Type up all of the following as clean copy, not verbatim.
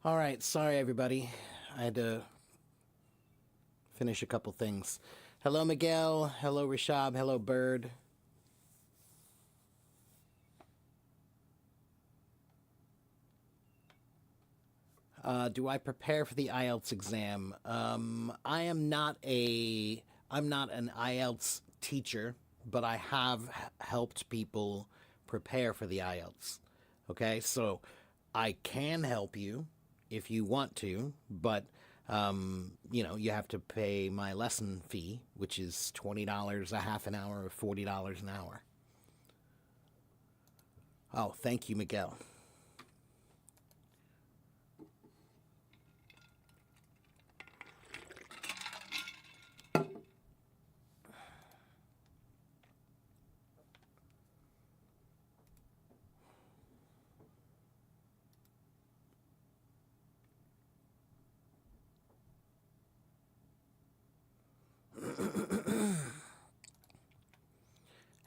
All right, sorry everybody. I had to finish a couple things. Hello, Miguel. Hello, Rishab. Hello, Bird. Do I prepare for the IELTS exam? I'm not an IELTS teacher, but I have helped people prepare for the IELTS. Okay, so I can help you if you want to, but you have to pay my lesson fee, which is $20 a half an hour or $40 an hour. Oh, thank you, Miguel.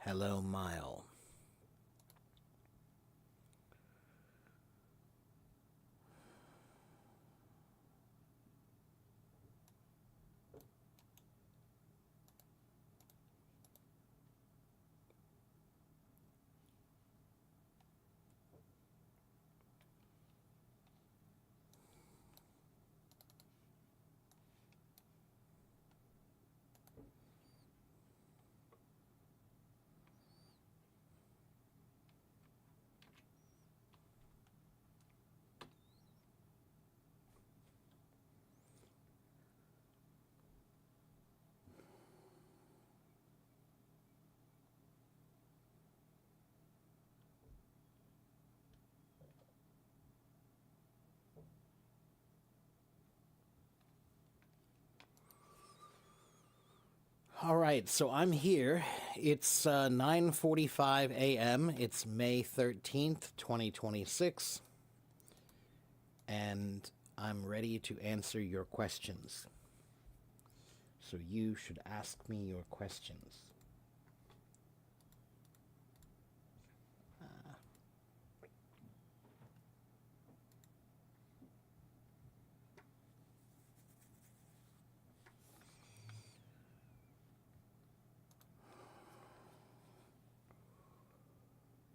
Hello, Mile. All right, so I'm here. It's 9:45 a.m. It's May 13th, 2026, and I'm ready to answer your questions. So you should ask me your questions.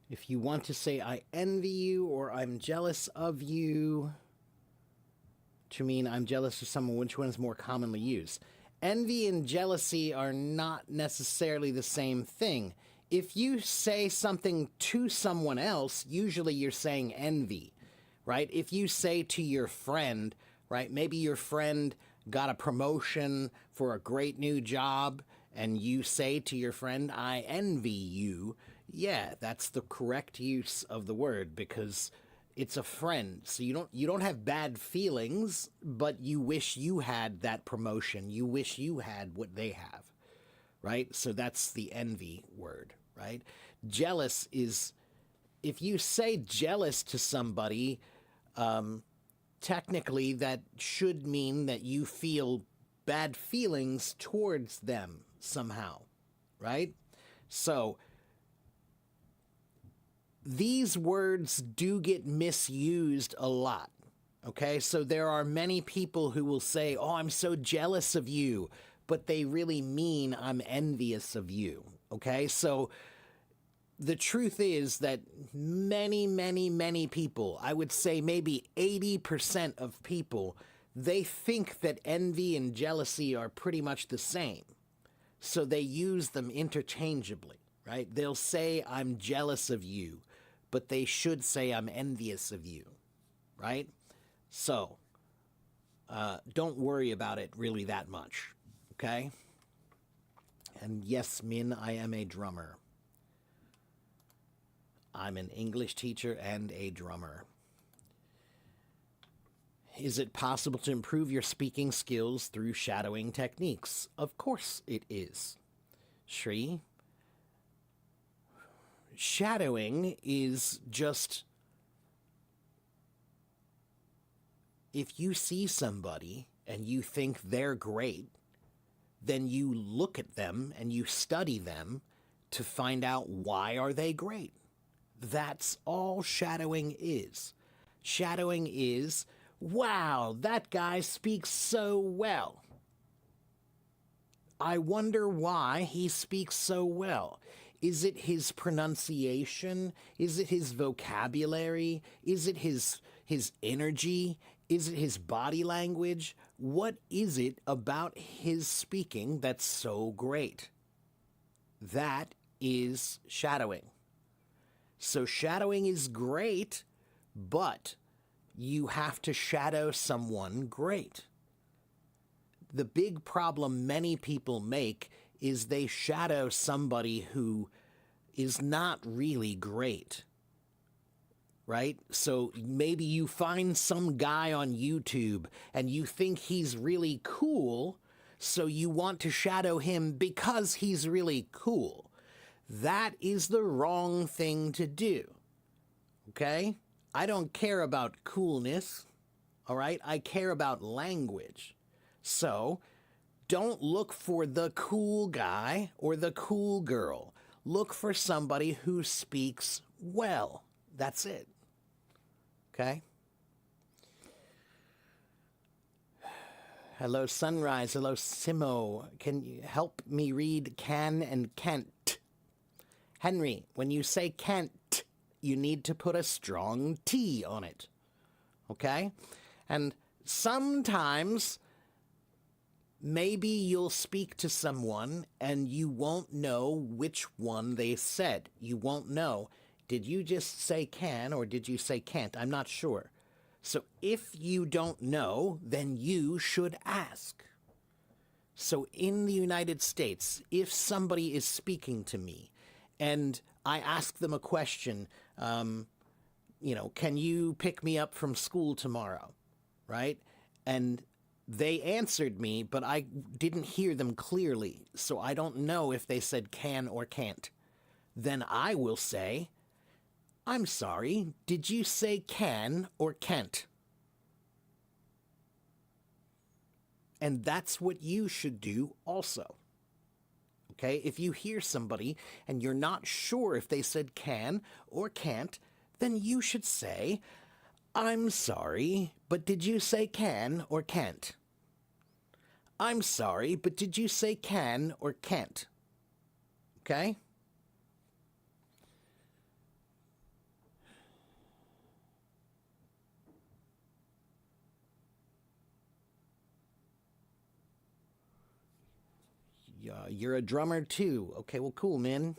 If you want to say I envy you or I'm jealous of you, to mean I'm jealous of someone, which one is more commonly used? Envy and jealousy are not necessarily the same thing. If you say something to someone else, usually you're saying envy, right? If you say to your friend, right, maybe your friend got a promotion for a great new job, and you say to your friend, I envy you, yeah, that's the correct use of the word because it's a friend. So you don't have bad feelings, but you wish you had that promotion. You wish you had what they have, right? So that's the envy word, right? Jealous is if you say jealous to somebody, technically that should mean that you feel bad feelings towards them somehow, right? So these words do get misused a lot. Okay, so there are many people who will say, oh, I'm so jealous of you, but they really mean I'm envious of you. Okay, so the truth is that many people, I would say maybe 80% of people, they think that envy and jealousy are pretty much the same. So they use them interchangeably, right? They'll say, I'm jealous of you, but they should say, I'm envious of you, right? So don't worry about it really that much, okay? And yes, Min, I am a drummer. I'm an English teacher and a drummer. Is it possible to improve your speaking skills through shadowing techniques? Of course it is. Shri, shadowing is just if you see somebody and you think they're great, then you look at them and you study them to find out why are they great. That's all shadowing is. Shadowing is Wow, that guy speaks so well. I wonder why he speaks so well. Is it his pronunciation? Is it his vocabulary? Is it his energy? Is it his body language? What is it about his speaking that's so great? That is shadowing. So shadowing is great, but you have to shadow someone great. The big problem many people make is they shadow somebody who is not really great, right? So maybe you find some guy on YouTube and you think he's really cool, so you want to shadow him because he's really cool. That is the wrong thing to do, okay? I don't care about coolness, all right? I care about language. So, don't look for the cool guy or the cool girl. Look for somebody who speaks well. That's it. Okay? Hello, Sunrise. Hello, Simo. Can you help me read can and can't? Henry, when you say can't, you need to put a strong T on it. Okay? And sometimes maybe you'll speak to someone and you won't know which one they said. You won't know. Did you just say can or did you say can't? I'm not sure. So if you don't know, then you should ask. So in the United States, if somebody is speaking to me and I ask them a question, can you pick me up from school tomorrow? Right? And they answered me, but I didn't hear them clearly, so I don't know if they said can or can't. Then I will say, I'm sorry, did you say can or can't? And that's what you should do also. Okay, if you hear somebody and you're not sure if they said can or can't, then you should say, I'm sorry, but did you say can or can't? I'm sorry, but did you say can or can't? Okay? You're a drummer too. Okay, well, cool, man.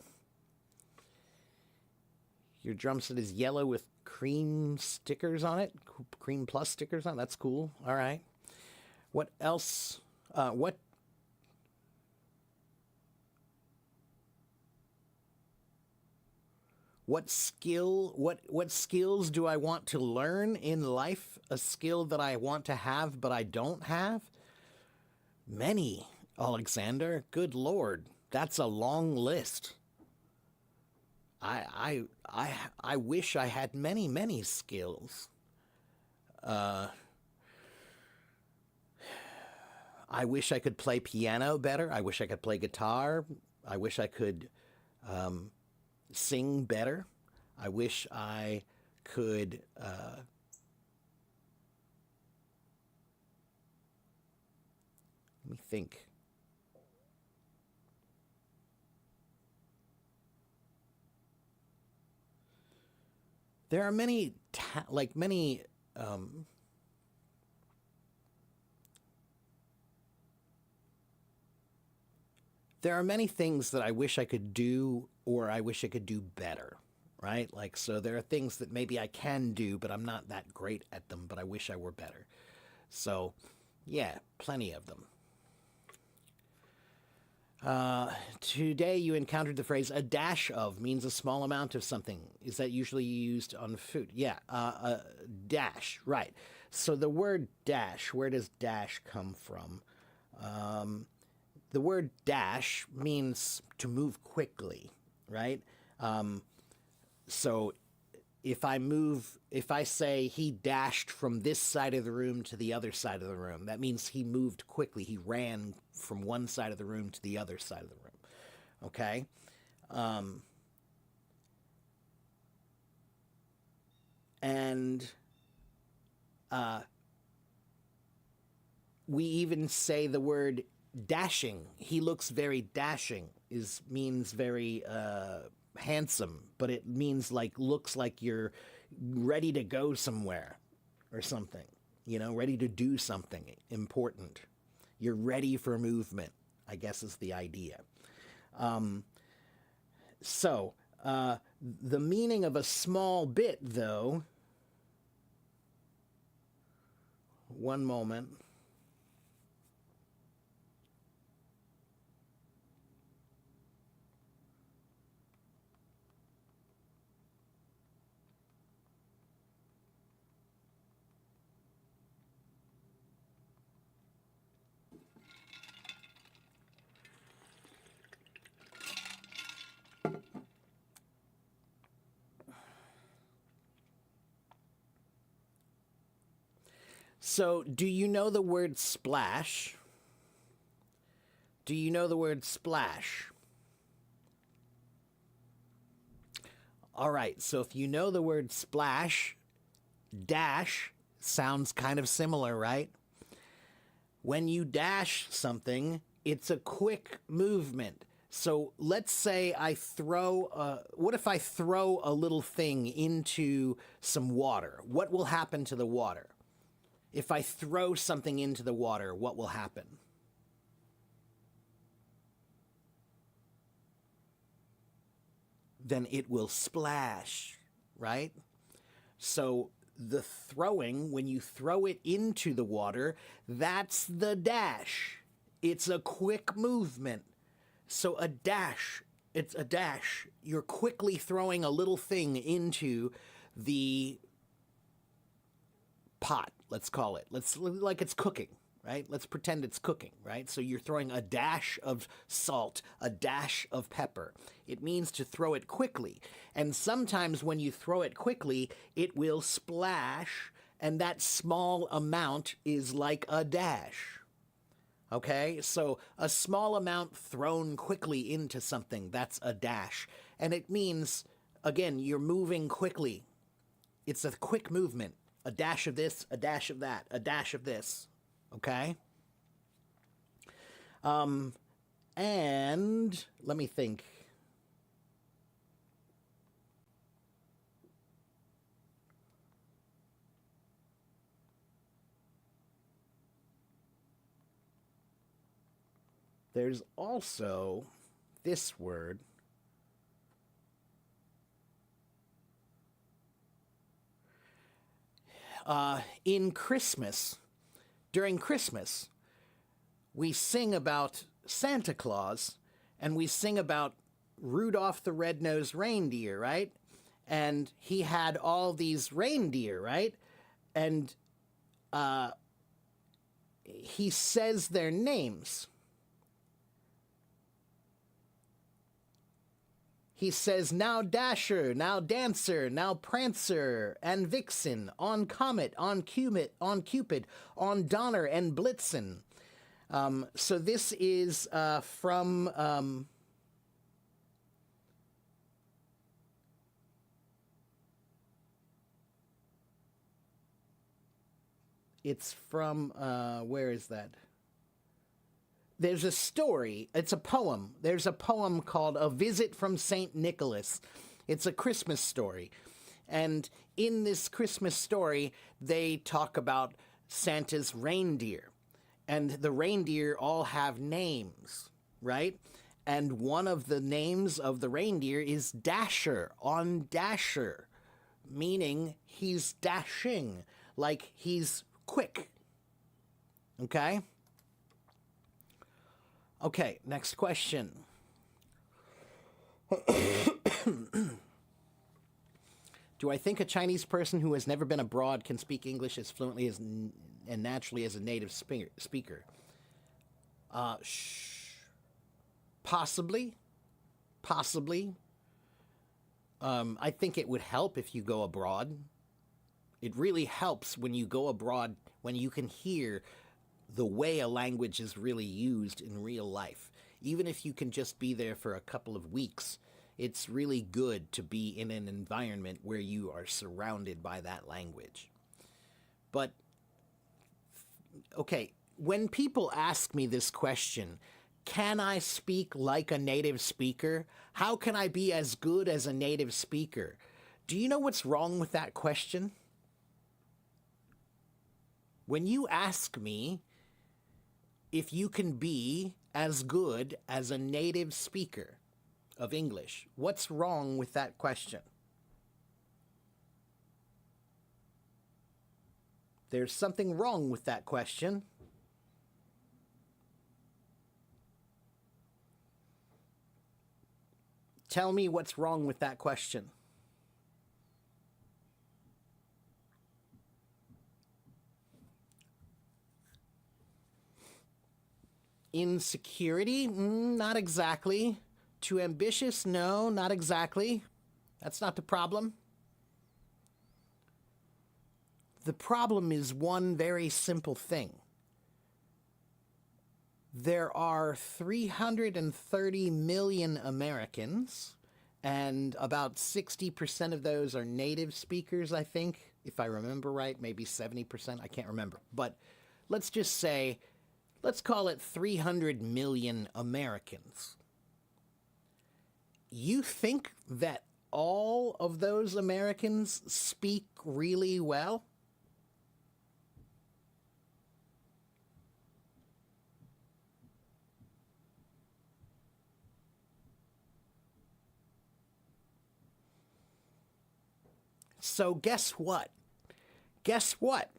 Your drum set is yellow with cream stickers on it. Cream plus stickers on it. That's cool. All right. What else? What skills do I want to learn in life? A skill that I want to have but I don't have? Many, Alexander. Good Lord. That's a long list. I wish I had many skills. I wish I could play piano better. I wish I could play guitar. I wish I could sing better. I wish I could let me think. There are many there are many things that I wish I could do or I wish I could do better, right? Like, so there are things that maybe I can do, but I'm not that great at them, but I wish I were better. So, yeah, plenty of them. Today you encountered the phrase "a dash of" means a small amount of something. Is that usually used on food? Yeah, a dash, right. So the word dash, where does dash come from? The word dash means to move quickly, right? So if I say he dashed from this side of the room to the other side of the room, that means he moved quickly. He ran from one side of the room to the other side of the room. Okay? And we even say the word dashing. He looks very dashing means very handsome, but it means like looks like you're ready to go somewhere or something, ready to do something important. You're ready for movement, I guess is the idea. So the meaning of a small bit, though, one moment. So, do you know the word splash? Do you know the word splash? All right, so if you know the word splash, dash sounds kind of similar, right? When you dash something, it's a quick movement. So let's say what if I throw a little thing into some water? What will happen to the water? If I throw something into the water, what will happen? Then it will splash, right? So the throwing, when you throw it into the water, that's the dash. It's a quick movement. So a dash, it's a dash. You're quickly throwing a little thing into the pot, let's call it. Like it's cooking, right? Let's pretend it's cooking, right? So you're throwing a dash of salt, a dash of pepper. It means to throw it quickly. And sometimes when you throw it quickly, it will splash, and that small amount is like a dash. Okay? So a small amount thrown quickly into something, that's a dash. And it means, again, you're moving quickly. It's a quick movement. A dash of this, a dash of that, a dash of this. Okay? And let me think. There's also this word. In Christmas, during Christmas, we sing about Santa Claus and we sing about Rudolph the Red-Nosed Reindeer, right? And he had all these reindeer, right? And he says their names. He says, now Dasher, now Dancer, now Prancer, and Vixen, on Comet, on Cupid, on Donner and Blitzen. So this is from... it's from... where is that? There's a story. It's a poem. There's a poem called A Visit from St. Nicholas. It's a Christmas story. And in this Christmas story, they talk about Santa's reindeer. And the reindeer all have names, right? And one of the names of the reindeer is Dasher, on Dasher, meaning he's dashing, like he's quick. Okay? Okay, next question. Do I think a Chinese person who has never been abroad can speak English as fluently and naturally as a native speaker? Possibly. Possibly. I think it would help if you go abroad. It really helps when you go abroad, when you can hear the way a language is really used in real life. Even if you can just be there for a couple of weeks, it's really good to be in an environment where you are surrounded by that language. But, okay, when people ask me this question, can I speak like a native speaker? How can I be as good as a native speaker? Do you know what's wrong with that question? When you ask me if you can be as good as a native speaker of English, what's wrong with that question? There's something wrong with that question. Tell me what's wrong with that question. Insecurity? Not exactly. Too ambitious? No, not exactly. That's not the problem. The problem is one very simple thing. There are 330 million Americans, and about 60% of those are native speakers, I think, if I remember right, maybe 70%, I can't remember. But let's just say, let's call it 300 million Americans. You think that all of those Americans speak really well? So guess what? Guess what?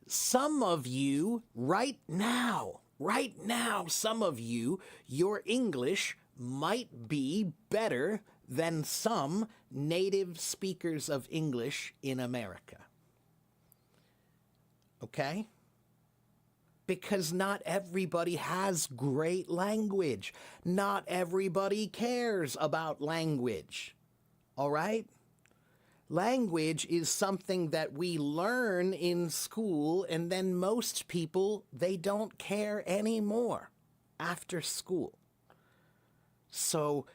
Some of you right now, some of you, your English might be better than some native speakers of English in America. Okay? Because not everybody has great language. Not everybody cares about language. All right? Language is something that we learn in school, and then most people, they don't care anymore after school. So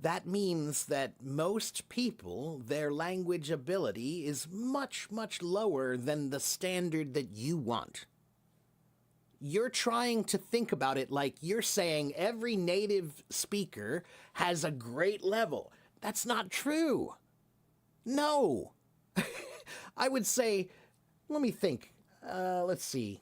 that means that most people, their language ability is much, much lower than the standard that you want. You're trying to think about it like you're saying every native speaker has a great level. That's not true. No. I would say, let me think. Let's see.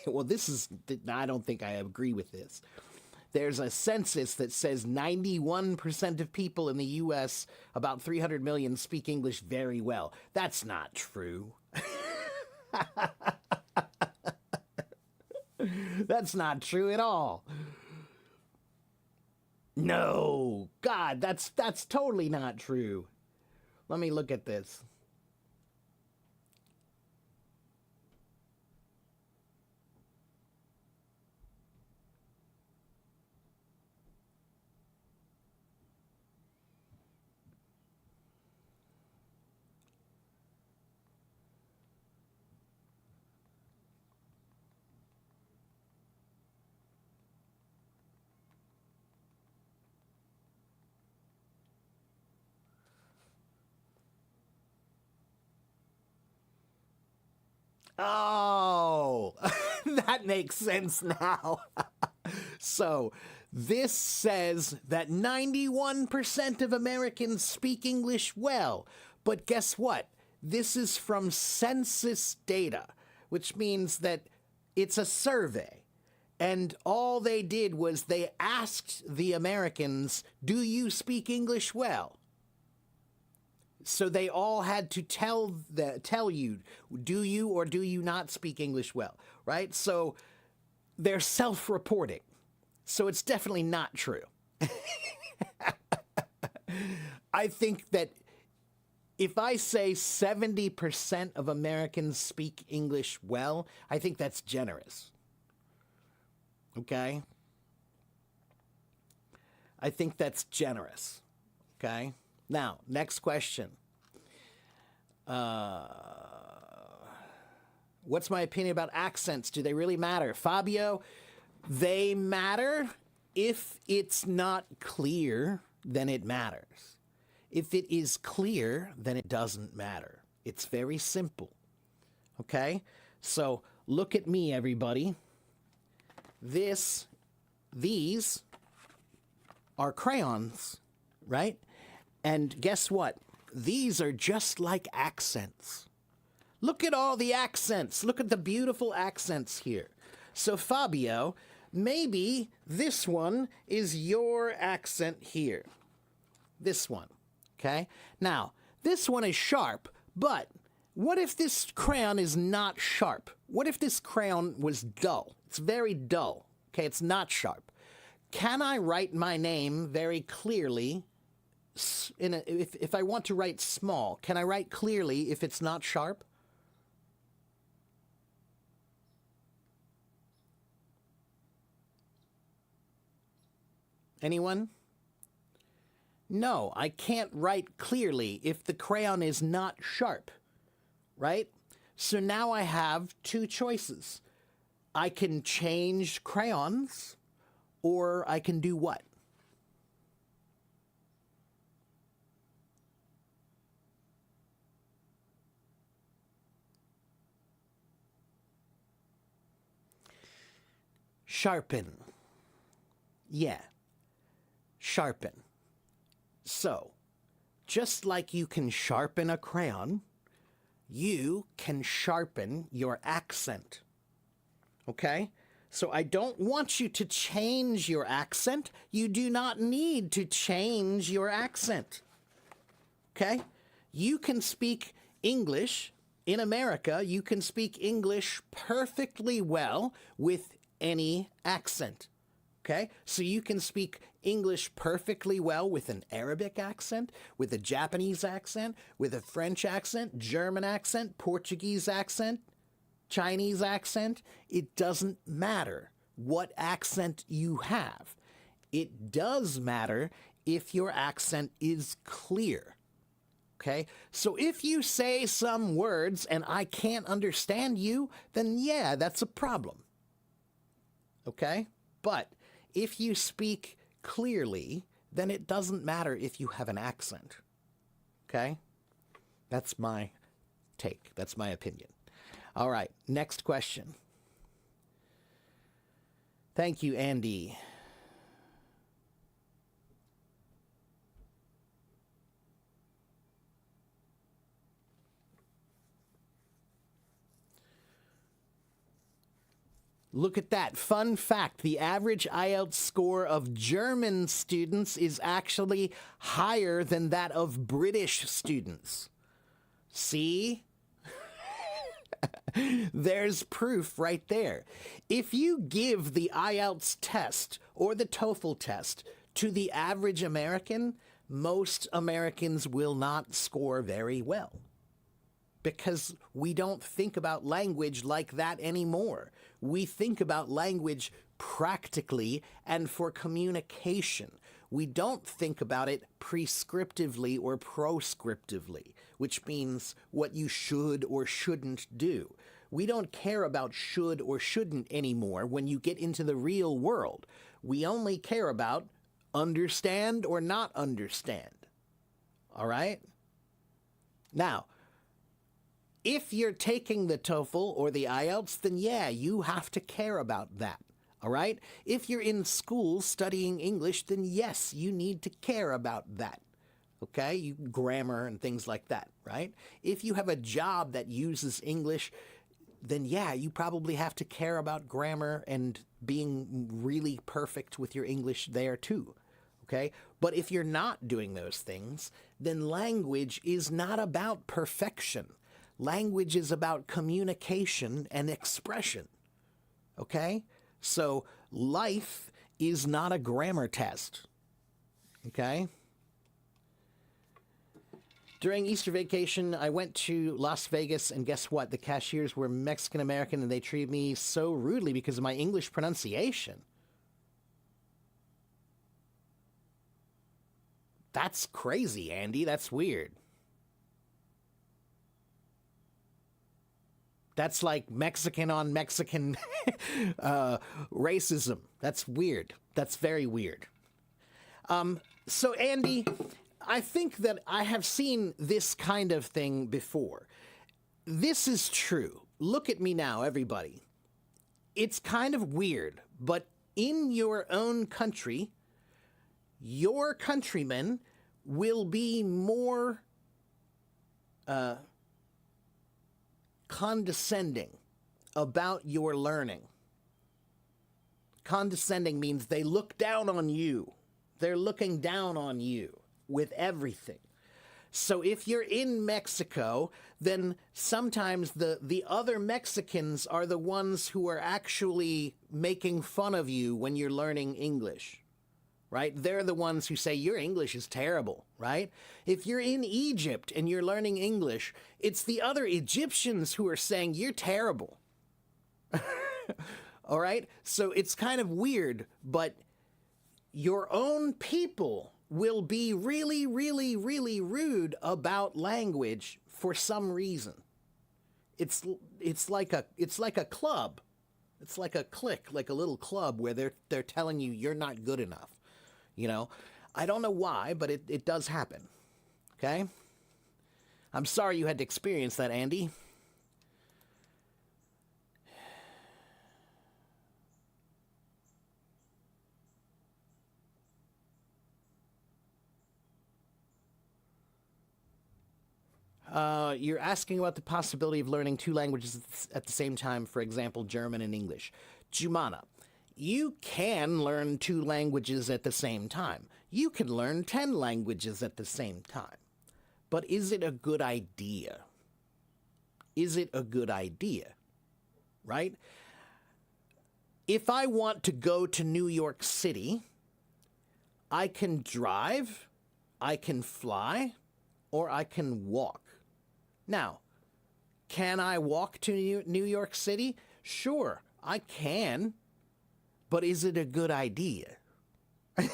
Well, I don't think I agree with this. There's a census that says 91% of people in the US, about 300 million, speak English very well. That's not true. That's not true at all. No, God, that's totally not true. Let me look at this. Oh, that makes sense now. So, this says that 91% of Americans speak English well. But guess what? This is from census data, which means that it's a survey. And all they did was they asked the Americans, do you speak English well? So they all had to tell you, do you or do you not speak English well, right? So they're self-reporting. So it's definitely not true. I think that if I say 70% of Americans speak English well, I think that's generous. Okay? I think that's generous. Okay? Now, next question. What's my opinion about accents? Do they really matter? Fabio, they matter if it's not clear, then it matters. If it is clear, then it doesn't matter. It's very simple. Okay? So look at me, everybody. These are crayons, right? And guess what? These are just like accents. Look at all the accents. Look at the beautiful accents here. So Fabio, maybe this one is your accent here. This one, okay? Now, this one is sharp, but what if this crayon is not sharp? What if this crayon was dull? It's very dull, okay? It's not sharp. Can I write my name very clearly? If I want to write small, can I write clearly if it's not sharp? Anyone? No, I can't write clearly if the crayon is not sharp, right? So now I have two choices. I can change crayons, or I can do what? Sharpen. Yeah. Sharpen. So, just like you can sharpen a crayon, you can sharpen your accent. Okay? So I don't want you to change your accent. You do not need to change your accent. Okay? You can speak English in America. You can speak English perfectly well with any accent. Okay? So you can speak English perfectly well with an Arabic accent, with a Japanese accent, with a French accent, German accent, Portuguese accent, Chinese accent. It doesn't matter what accent you have. It does matter if your accent is clear. Okay? So if you say some words and I can't understand you, then yeah, that's a problem. Okay? But if you speak clearly, then it doesn't matter if you have an accent. Okay? That's my take. That's my opinion. All right, next question. Thank you, Andy. Look at that. Fun fact, the average IELTS score of German students is actually higher than that of British students. See? There's proof right there. If you give the IELTS test or the TOEFL test to the average American, most Americans will not score very well. Because we don't think about language like that anymore. We think about language practically and for communication. We don't think about it prescriptively or proscriptively, which means what you should or shouldn't do. We don't care about should or shouldn't anymore when you get into the real world. We only care about understand or not understand. All right? Now, if you're taking the TOEFL or the IELTS, then yeah, you have to care about that. All right? If you're in school studying English, then yes, you need to care about that. Okay? Grammar and things like that, right? If you have a job that uses English, then yeah, you probably have to care about grammar and being really perfect with your English there too. Okay? But if you're not doing those things, then language is not about perfection. Language is about communication and expression. Okay? So life is not a grammar test. Okay? During Easter vacation, I went to Las Vegas, and guess what? The cashiers were Mexican-American, and they treated me so rudely because of my English pronunciation. That's crazy, Andy. That's weird. That's like Mexican on Mexican racism. That's weird. That's very weird. So, Andy, I think that I have seen this kind of thing before. This is true. Look at me now, everybody. It's kind of weird, but in your own country, your countrymen will be more condescending about your learning. Condescending means they look down on you. They're looking down on you with everything. So if you're in Mexico, then sometimes the other Mexicans are the ones who are actually making fun of you when you're learning English, right? They're the ones who say, your English is terrible, right? If you're in Egypt and you're learning English, it's the other Egyptians who are saying, you're terrible. All right? So it's kind of weird, but your own people will be really, really, really rude about language for some reason. It's like a club. It's like a clique, like a little club where they're telling you you're not good enough. You know? I don't know why, but it does happen. Okay? I'm sorry you had to experience that, Andy. You're asking about the possibility of learning two languages at the same time, for example, German and English. Jumana, you can learn two languages at the same time. You can learn 10 languages at the same time. But is it a good idea? Is it a good idea? Right? If I want to go to New York City, I can drive, I can fly, or I can walk. Now, can I walk to New York City? Sure, I can. But is it a good idea? Do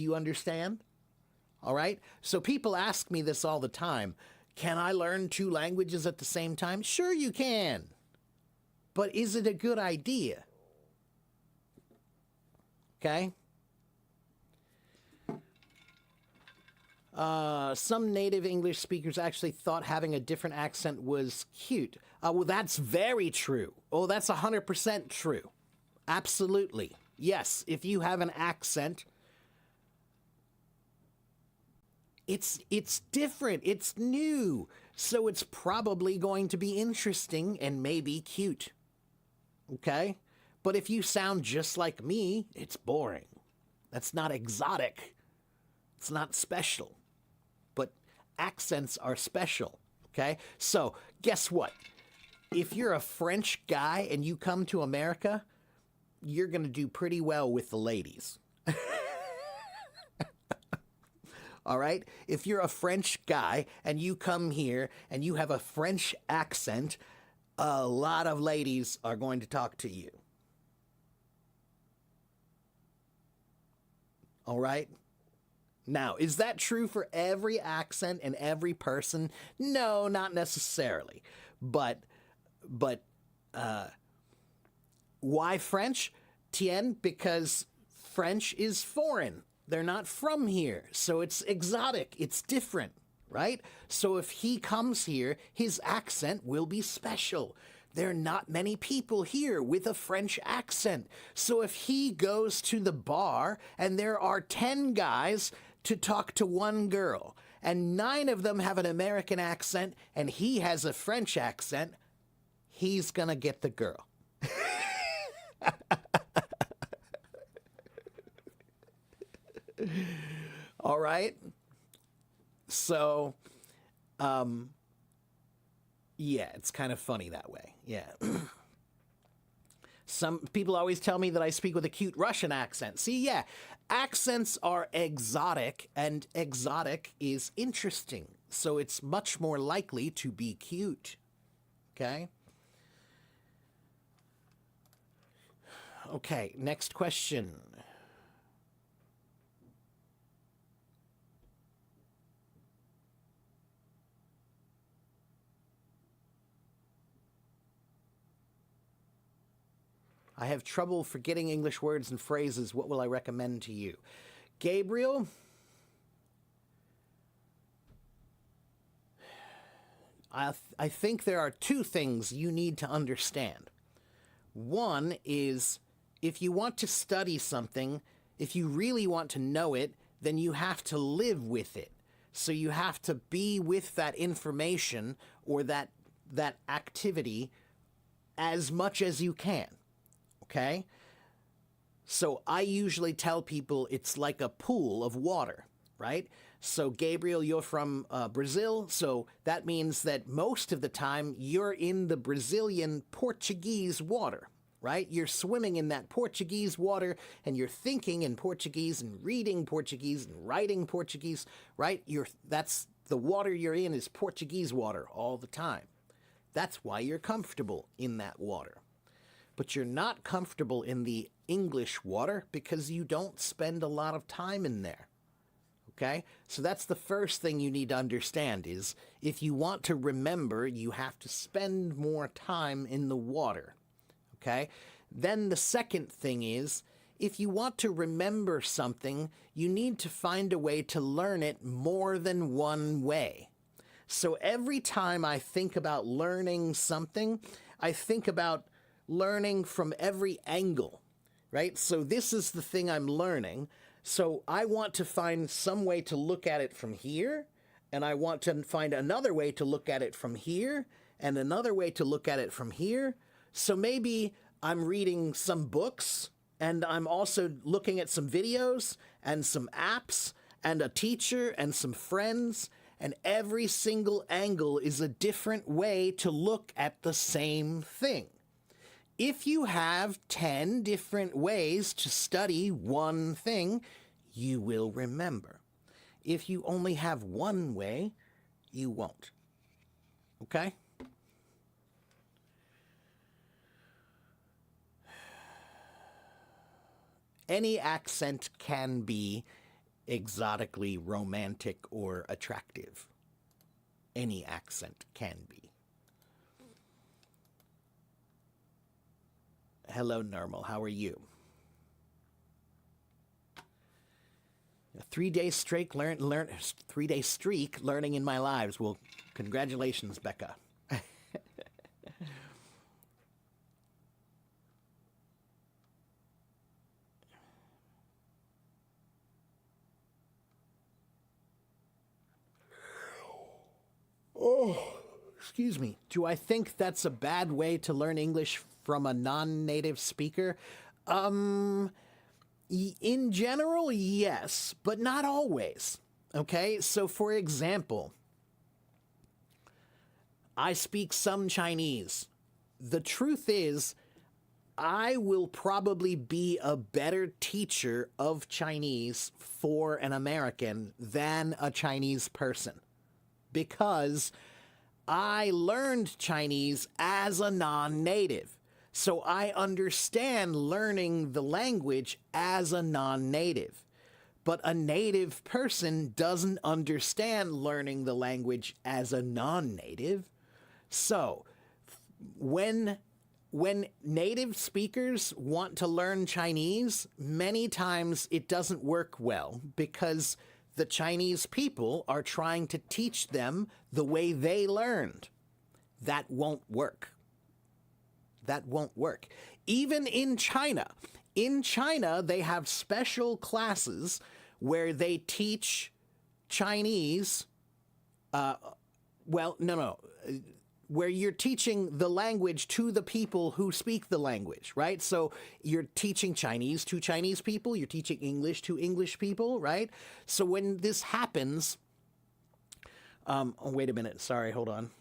you understand? All right? So people ask me this all the time. Can I learn two languages at the same time? Sure you can. But is it a good idea? Okay? Some native English speakers actually thought having a different accent was cute. Well, that's very true. Oh, that's 100% true. Absolutely. Yes, if you have an accent, it's different. It's new. So it's probably going to be interesting and maybe cute. Okay? But if you sound just like me, it's boring. That's not exotic. It's not special. But accents are special, okay? So, guess what? If you're a French guy and you come to America, you're going to do pretty well with the ladies. All right? If you're a French guy and you come here and you have a French accent, a lot of ladies are going to talk to you. All right? Now, is that true for every accent and every person? No, not necessarily. But why French? Tien, because French is foreign. They're not from here. So it's exotic. It's different, right? So if he comes here, his accent will be special. There are not many people here with a French accent. So if he goes to the bar and there are 10 guys to talk to one girl, and 9 of them have an American accent, and he has a French accent, he's gonna get the girl. All right? So, yeah, it's kind of funny that way. Yeah. Some people always tell me that I speak with a cute Russian accent. See, yeah, accents are exotic, and exotic is interesting. So it's much more likely to be cute. Okay? Okay, next question. I have trouble forgetting English words and phrases. What will I recommend to you? Gabriel, I think there are two things you need to understand. One is if you want to study something, if you really want to know it, then you have to live with it. So you have to be with that information or that activity as much as you can. Okay? So I usually tell people it's like a pool of water, right? So Gabriel, you're from Brazil, so that means that most of the time you're in the Brazilian Portuguese water, right? You're swimming in that Portuguese water and you're thinking in Portuguese and reading Portuguese and writing Portuguese, right? That's the water you're in is Portuguese water all the time. That's why you're comfortable in that water. But you're not comfortable in the English water because you don't spend a lot of time in there. Okay? So that's the first thing you need to understand is if you want to remember, you have to spend more time in the water. Okay? Then the second thing is if you want to remember something, you need to find a way to learn it more than one way. So every time I think about learning something, I think about learning from every angle, right? So this is the thing I'm learning. So I want to find some way to look at it from here, and I want to find another way to look at it from here, and another way to look at it from here. So maybe I'm reading some books, and I'm also looking at some videos, and some apps, and a teacher, and some friends, and every single angle is a different way to look at the same thing. If you have 10 different ways to study one thing, you will remember. If you only have one way, you won't. Okay? Any accent can be exotically romantic or attractive. Any accent can be. Hello, Normal. How are you? A 3-day streak, 3-day streak learning in my lives. Well, congratulations, Becca. Oh, excuse me. Do I think that's a bad way to learn English from a non-native speaker? In general, yes, but not always. Okay, so for example, I speak some Chinese. The truth is, I will probably be a better teacher of Chinese for an American than a Chinese person because I learned Chinese as a non-native. So I understand learning the language as a non-native. But a native person doesn't understand learning the language as a non-native. So when native speakers want to learn Chinese, many times it doesn't work well because the Chinese people are trying to teach them the way they learned. That won't work. That won't work. Even in China, they have special classes where they teach Chinese, where you're teaching the language to the people who speak the language, right? So you're teaching Chinese to Chinese people, you're teaching English to English people, right? So when this happens, oh, wait a minute, sorry, hold on.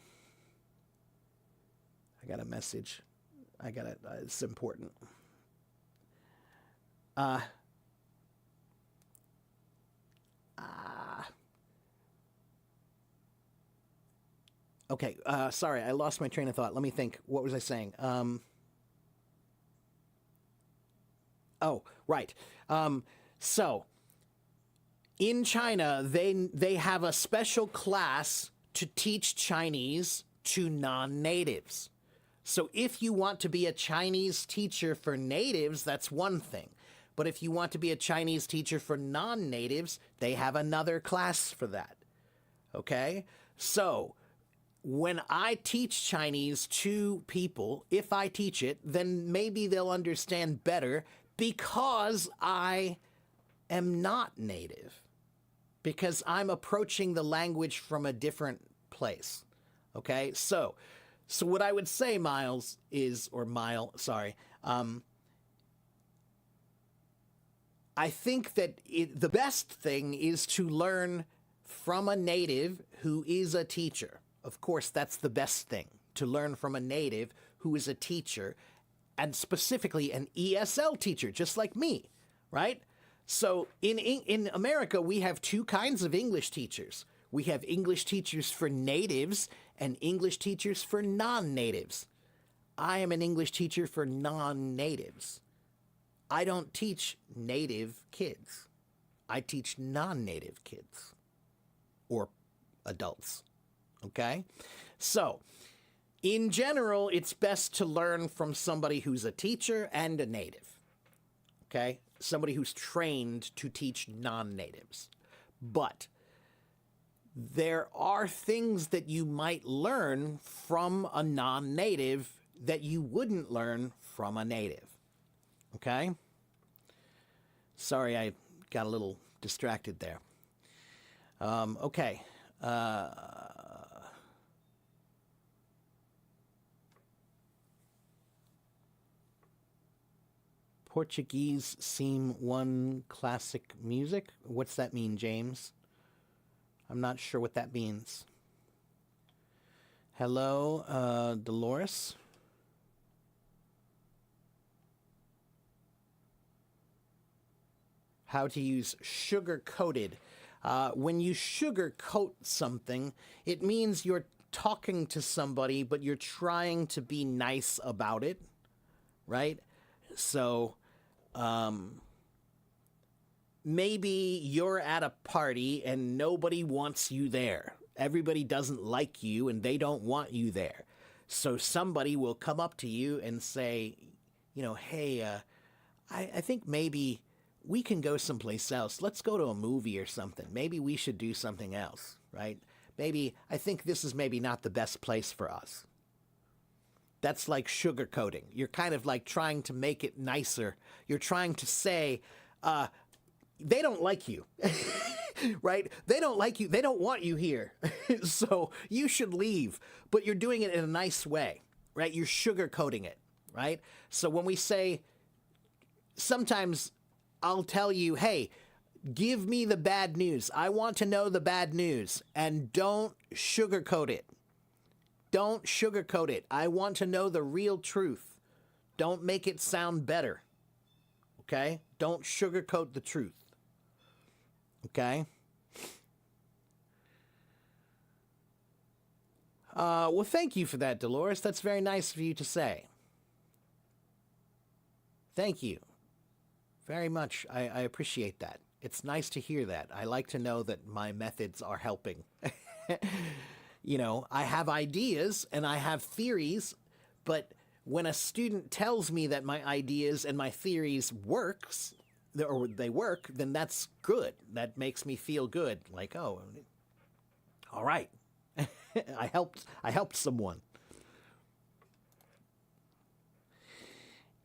I got a message. It's important. Okay, sorry, I lost my train of thought. Let me think. What was I saying? Oh, right. So, in China, they have a special class to teach Chinese to non-natives. So if you want to be a Chinese teacher for natives, that's one thing. But if you want to be a Chinese teacher for non-natives, they have another class for that. Okay? So when I teach Chinese to people, if I teach it, then maybe they'll understand better because I am not native. Because I'm approaching the language from a different place. Okay? So what I would say, Miles, is, or Mile, sorry, I think that the best thing is to learn from a native who is a teacher. Of course, that's the best thing, to learn from a native who is a teacher, and specifically an ESL teacher, just like me, right? So in America, we have two kinds of English teachers. We have English teachers for natives and English teachers for non-natives. I am an English teacher for non-natives. I don't teach native kids. I teach non-native kids or adults. Okay? So, in general, it's best to learn from somebody who's a teacher and a native. Okay? Somebody who's trained to teach non-natives. But there are things that you might learn from a non-native that you wouldn't learn from a native. Okay? Sorry, I got a little distracted there. Okay. Portuguese seem one classic music? What's that mean, James? I'm not sure what that means. Hello, Dolores? How to use sugar-coated. When you sugar-coat something, it means you're talking to somebody, but you're trying to be nice about it, right? So, maybe you're at a party and nobody wants you there. Everybody doesn't like you and they don't want you there. So somebody will come up to you and say, you know, hey, I think maybe we can go someplace else. Let's go to a movie or something. Maybe we should do something else, right? Maybe, I think this is maybe not the best place for us. That's like sugarcoating. You're kind of like trying to make it nicer. You're trying to say, they don't like you, right? They don't like you. They don't want you here. So you should leave, but you're doing it in a nice way, right? You're sugarcoating it, right? So when we say, sometimes I'll tell you, hey, give me the bad news. I want to know the bad news, and don't sugarcoat it. Don't sugarcoat it. I want to know the real truth. Don't make it sound better. Okay? Don't sugarcoat the truth. Okay? Well, thank you for that, Dolores. That's very nice of you to say. Thank you. Very much. I appreciate that. It's nice to hear that. I like to know that my methods are helping. You know, I have ideas and I have theories, but when a student tells me that my ideas and my theories works, or they work, then that's good. That makes me feel good. Like, oh, all right. I helped someone.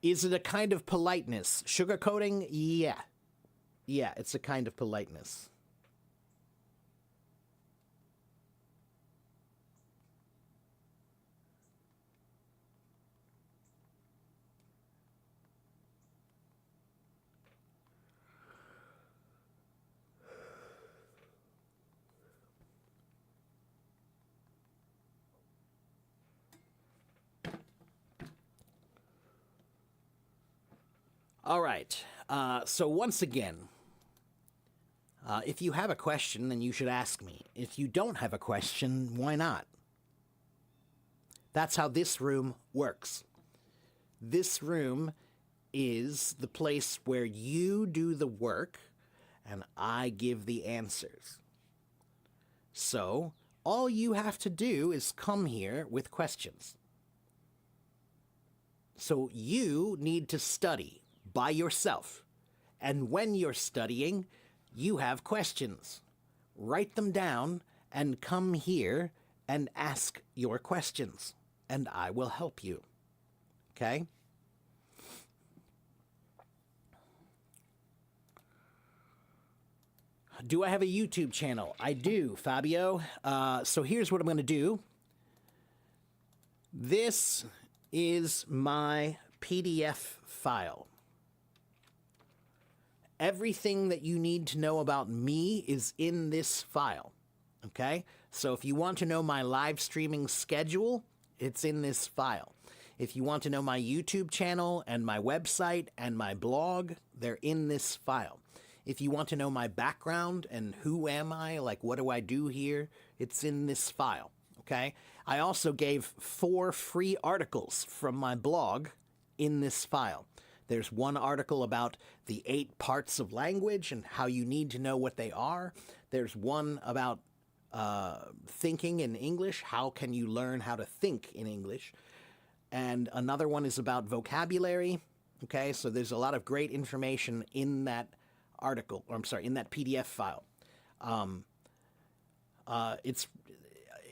Is it a kind of politeness? Sugarcoating? Yeah. Yeah, it's a kind of politeness. All right. So once again, if you have a question, then you should ask me. If you don't have a question, why not? That's how this room works. This room is the place where you do the work and I give the answers. So all you have to do is come here with questions. So you need to study by yourself. And when you're studying, you have questions. Write them down and come here and ask your questions, and I will help you. Okay? Do I have a YouTube channel? I do, Fabio. So here's what I'm going to do. This is my PDF file. Everything that you need to know about me is in this file. Okay? So if you want to know my live streaming schedule, it's in this file. If you want to know my YouTube channel and my website and my blog, they're in this file. If you want to know my background and who am I, like what do I do here, it's in this file, okay? I also gave 4 free articles from my blog in this file. There's one article about the 8 parts of language and how you need to know what they are. There's one about thinking in English. How can you learn how to think in English? And another one is about vocabulary. Okay, so there's a lot of great information in that article, or I'm sorry, in that PDF file.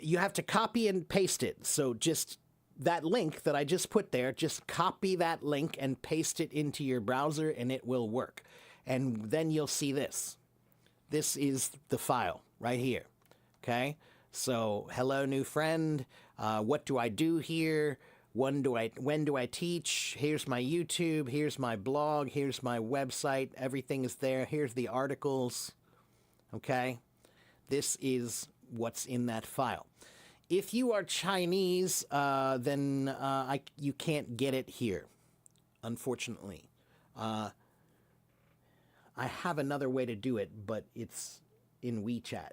You have to copy and paste it. So just that link that I just put there, just copy that link and paste it into your browser and it will work. And then you'll see this. This is the file right here. Okay, so hello, new friend. What do I do here? When do I teach? Here's my YouTube. Here's my blog. Here's my website. Everything is there. Here's the articles. Okay, this is what's in that file. If you are Chinese, then you can't get it here, unfortunately. I have another way to do it, but it's in WeChat.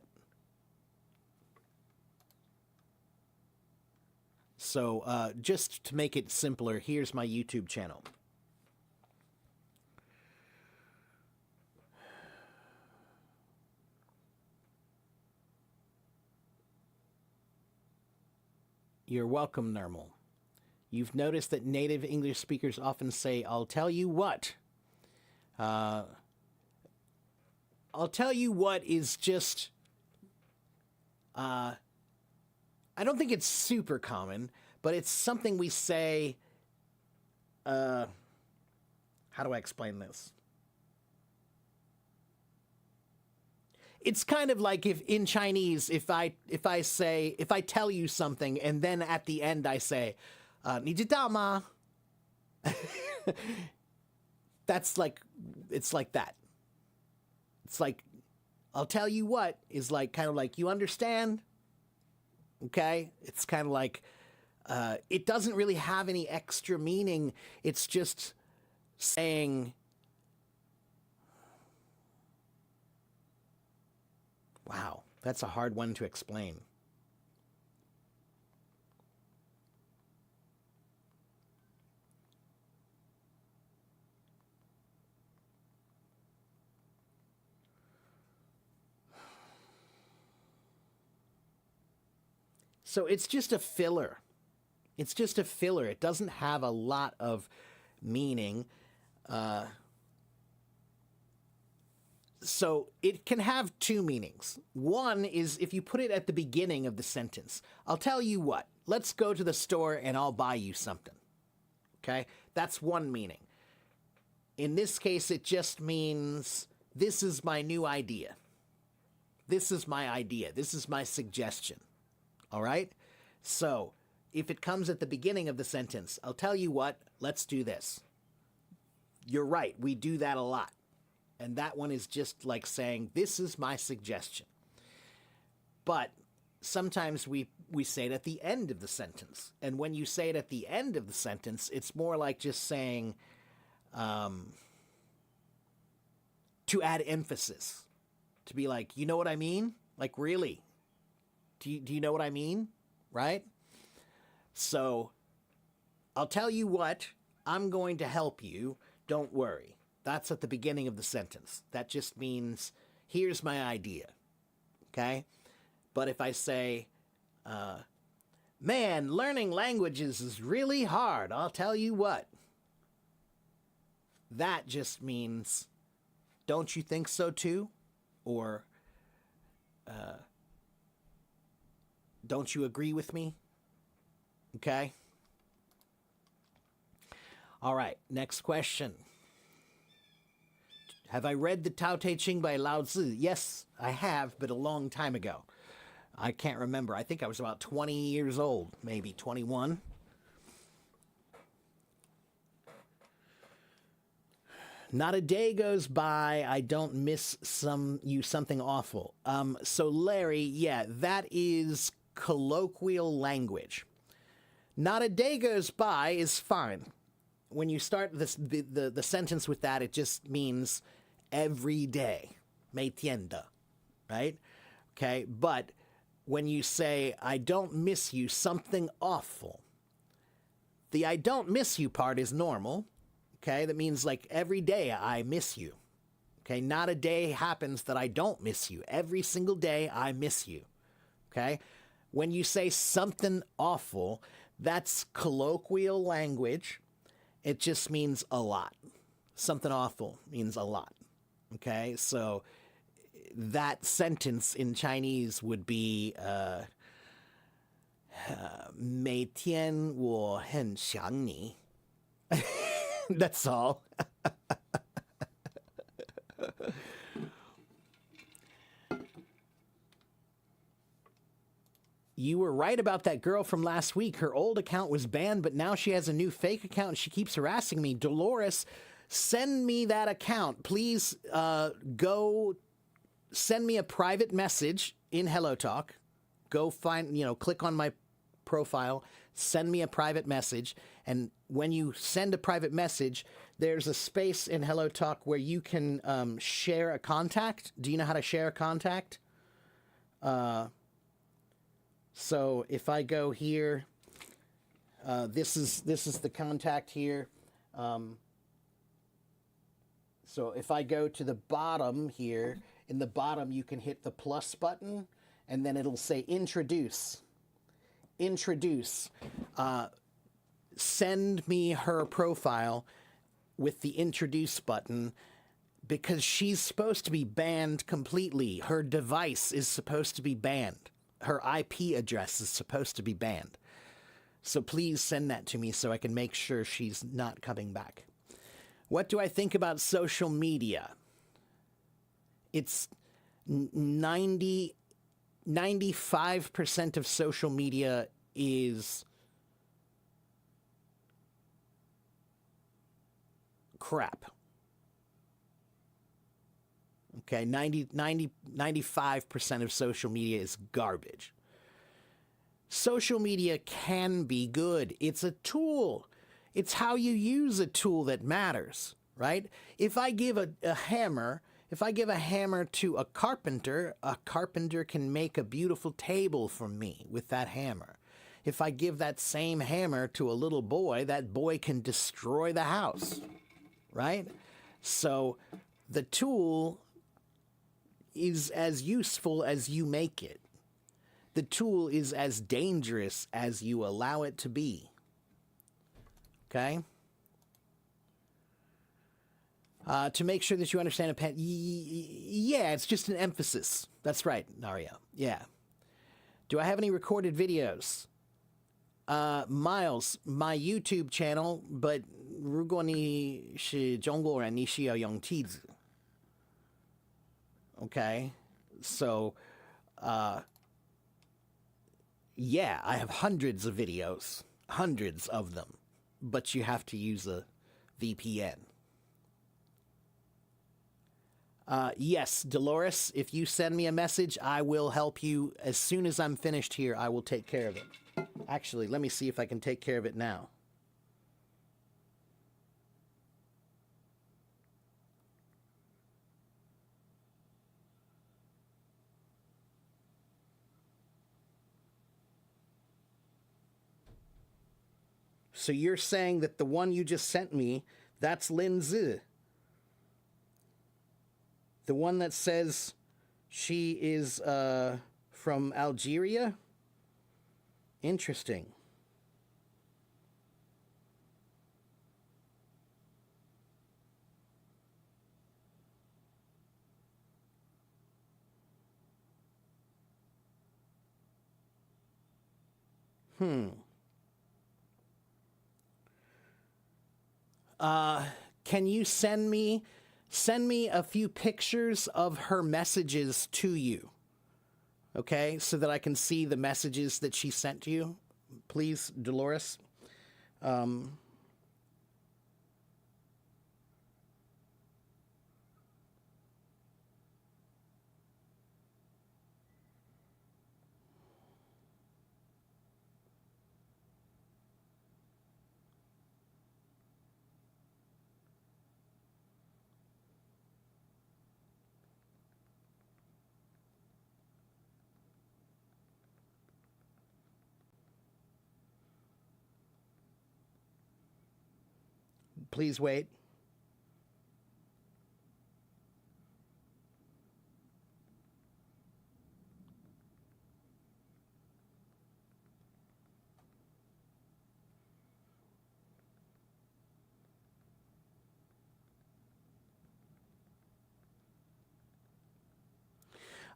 So just to make it simpler, here's my YouTube channel. You're welcome, Normal. You've noticed that native English speakers often say, I'll tell you what. I'll tell you what is just... I don't think it's super common, but it's something we say... how do I explain this? It's kind of like if in Chinese, if I tell you something and then at the end I say, 你知道吗? That's like, it's like that. It's like, I'll tell you what is like, kind of like, you understand? Okay? It's kind of like, it doesn't really have any extra meaning. It's just saying, wow, that's a hard one to explain. So it's just a filler. It's just a filler. It doesn't have a lot of meaning. So it can have 2 meanings. One is if you put it at the beginning of the sentence. I'll tell you what. Let's go to the store and I'll buy you something. Okay? That's one meaning. In this case, it just means this is my new idea. This is my idea. This is my suggestion. All right? So if it comes at the beginning of the sentence, I'll tell you what, let's do this. You're right. We do that a lot. And that one is just like saying, this is my suggestion. But sometimes we say it at the end of the sentence. And when you say it at the end of the sentence, it's more like just saying, to add emphasis. To be like, you know what I mean? Like, really? Do you know what I mean? Right? So, I'll tell you what, I'm going to help you. Don't worry. That's at the beginning of the sentence. That just means, here's my idea. Okay? But if I say, Man, learning languages is really hard, I'll tell you what. That just means, don't you think so too? Or, don't you agree with me? Okay. All right, next question. Have I read the Tao Te Ching by Lao Tzu? Yes, I have, but a long time ago. I can't remember. I think I was about 20 years old, maybe 21. Not a day goes by I don't miss something awful. So Larry, yeah, that is colloquial language. Not a day goes by is fine. When you start the sentence with that, it just means every day. 每天的, right? Okay, but when you say, I don't miss you, something awful, the I don't miss you part is normal. Okay, that means like every day I miss you. Okay, not a day happens that I don't miss you. Every single day I miss you. Okay, when you say something awful, that's colloquial language. It just means a lot. Something awful means a lot. Okay, so that sentence in Chinese would be 每天我很想你. That's all. You were right about that girl from last week. Her old account was banned, but now she has a new fake account and she keeps harassing me. Dolores, send me that account. Please go send me a private message in HelloTalk. Go find, click on my profile, send me a private message. And when you send a private message, there's a space in HelloTalk where you can share a contact. Do you know how to share a contact? So if I go here, this is the contact here. So if I go to the bottom here, in the bottom you can hit the plus button, and then it'll say introduce. Introduce. Send me her profile with the introduce button, because she's supposed to be banned completely. Her device is supposed to be banned. Her IP address is supposed to be banned. So please send that to me so I can make sure she's not coming back. What do I think about social media? It's 95% of social media is crap. Okay, 95% of social media is garbage. Social media can be good. It's a tool. It's how you use a tool that matters, right? If I give a hammer to a carpenter can make a beautiful table for me with that hammer. If I give that same hammer to a little boy, that boy can destroy the house, right? So the tool is as useful as you make it. The tool is as dangerous as you allow it to be. Okay? To make sure that you understand yeah, it's just an emphasis. That's right, Nario. Yeah. Do I have any recorded videos? Miles, my YouTube channel, but 如果你是中国人，你需要用梯子。Okay? So, yeah, I have hundreds of videos. Hundreds of them. But you have to use a VPN. Yes, Dolores, if you send me a message, I will help you. As soon as I'm finished here, I will take care of it. Actually, let me see if I can take care of it now. So you're saying that the one you just sent me, that's Lin Zi. The one that says she is from Algeria Interesting. Can you send me a few pictures of her messages to you? Okay, so that I can see the messages that she sent to you, please, Dolores. Please wait.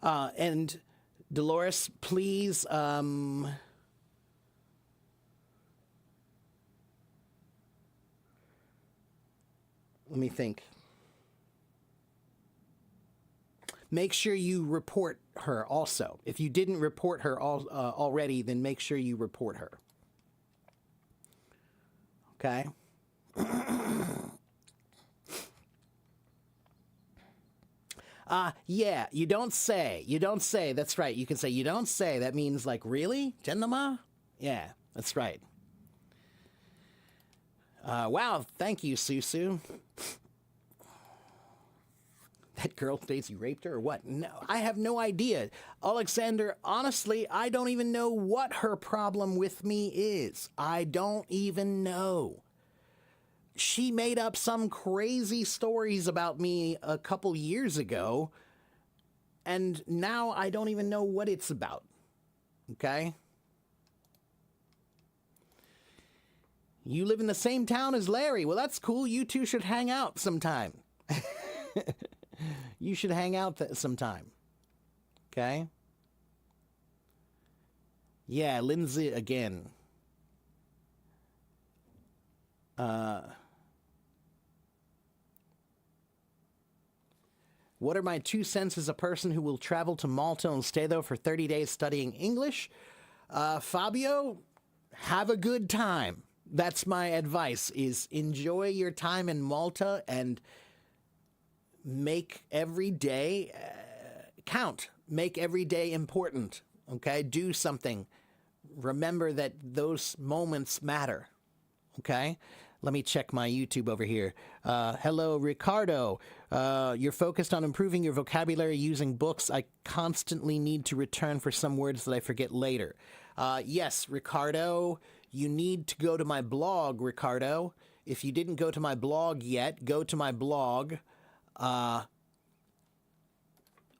And Dolores, please, let me think. Make sure you report her also. If you didn't report her already, then make sure you report her. Okay? Yeah, you don't say. You don't say. That's right. You can say, you don't say. That means, like, really? Jennama? Yeah, that's right. Wow, thank you, Susu. That girl thinks you raped her or what? No, I have no idea. Alexander, honestly, I don't even know what her problem with me is. I don't even know. She made up some crazy stories about me a couple years ago, and now I don't even know what it's about. Okay? You live in the same town as Larry. Well, that's cool. You two should hang out sometime. You should hang out sometime. Okay? Yeah, Lindsay again. What are my 2 cents as a person who will travel to Malta and stay there for 30 days studying English? Fabio, have a good time. That's my advice, is enjoy your time in Malta and make every day count. Make every day important, okay? Do something. Remember that those moments matter, okay? Let me check my YouTube over here. Hello, Ricardo. You're focused on improving your vocabulary using books. I constantly need to return for some words that I forget later. Yes, Ricardo, you need to go to my blog, Ricardo. If you didn't go to my blog yet, go to my blog. On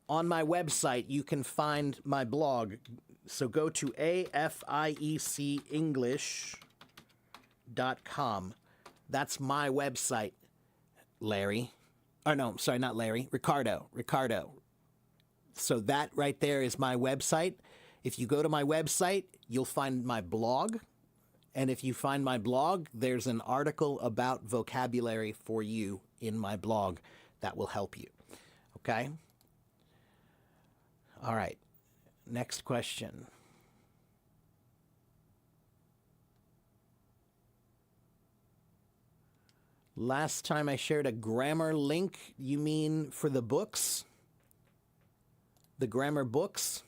my website, you can find my blog. So go to afiecenglish.com. That's my website, Larry. Oh, no, sorry, not Larry. Ricardo. So that right there is my website. If you go to my website, you'll find my blog. And if you find my blog, there's an article about vocabulary for you in my blog that will help you. Okay? All right. Next question. Last time I shared a grammar link, you mean for the books? The grammar books?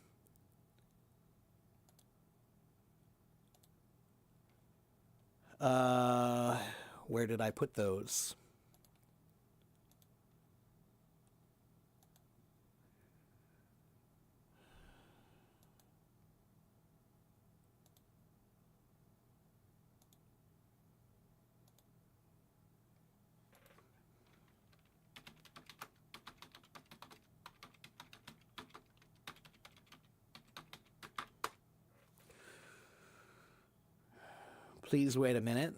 Where did I put those? Please wait a minute.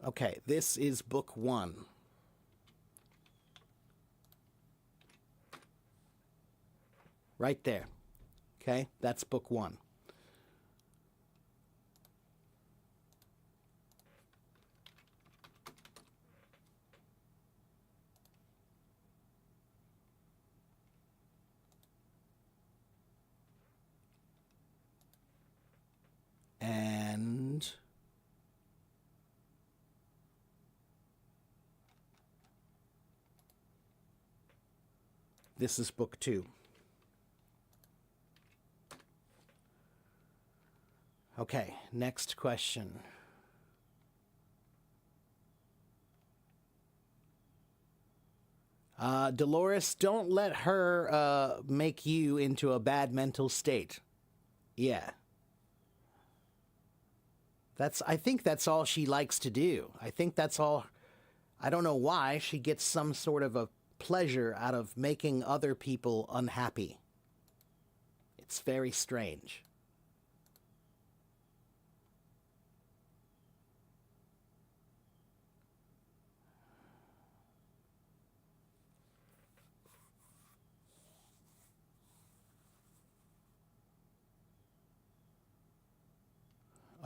Okay, this is book 1. Right there. Okay, that's book 1. And this is book 2. Okay, next question. Dolores, don't let her make you into a bad mental state. Yeah. I think that's all she likes to do. I think that's all. I don't know why she gets some sort of a pleasure out of making other people unhappy. It's very strange.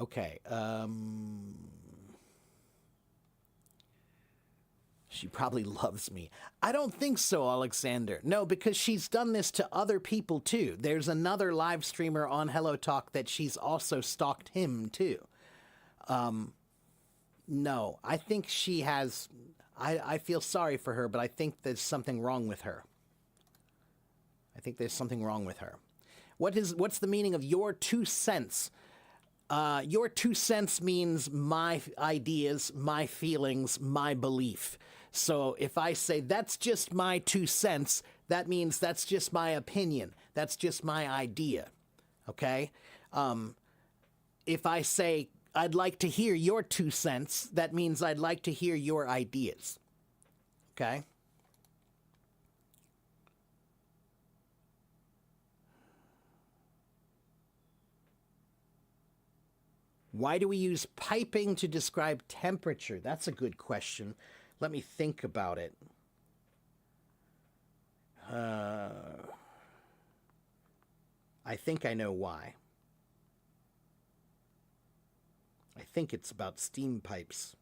Okay, she probably loves me. I don't think so, Alexander. No, because she's done this to other people too. There's another live streamer on Hello Talk that she's also stalked him too. No, I think she has... I feel sorry for her, but I think there's something wrong with her. I think there's something wrong with her. What's the meaning of your 2 cents? Your 2 cents means my ideas, my feelings, my belief. So if I say that's just my 2 cents, that means that's just my opinion. That's just my idea. Okay? If I say I'd like to hear your 2 cents, that means I'd like to hear your ideas. Okay? Why do we use piping to describe temperature? That's a good question. Let me think about it. I think I know why. I think it's about steam pipes.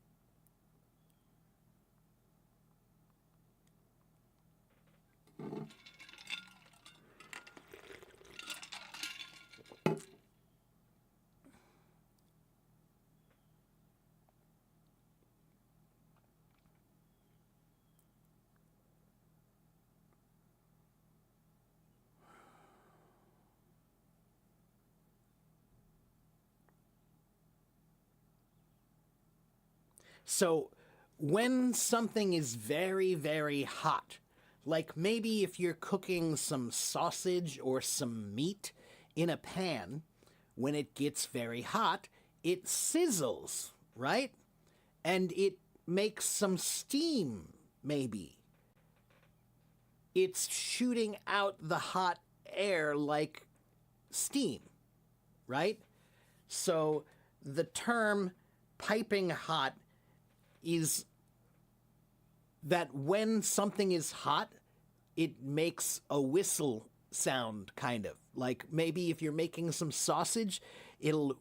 So when something is very, very hot, like maybe if you're cooking some sausage or some meat in a pan, when it gets very hot, it sizzles, right? And it makes some steam, maybe. It's shooting out the hot air like steam, right? So the term piping hot is that when something is hot, it makes a whistle sound, kind of. Like maybe if you're making some sausage, it'll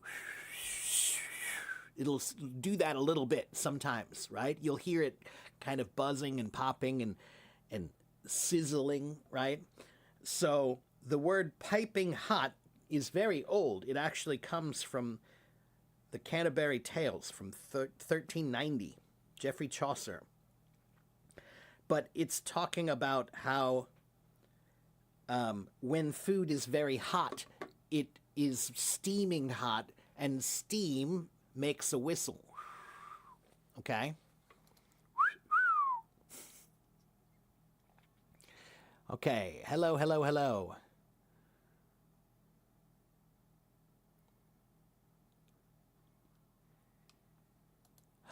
do that a little bit sometimes, right? You'll hear it kind of buzzing and popping and sizzling, right? So the word piping hot is very old. It actually comes from the Canterbury Tales from 1390, Geoffrey Chaucer. But it's talking about how when food is very hot, it is steaming hot, and steam makes a whistle. Okay? Okay, hello, hello, hello.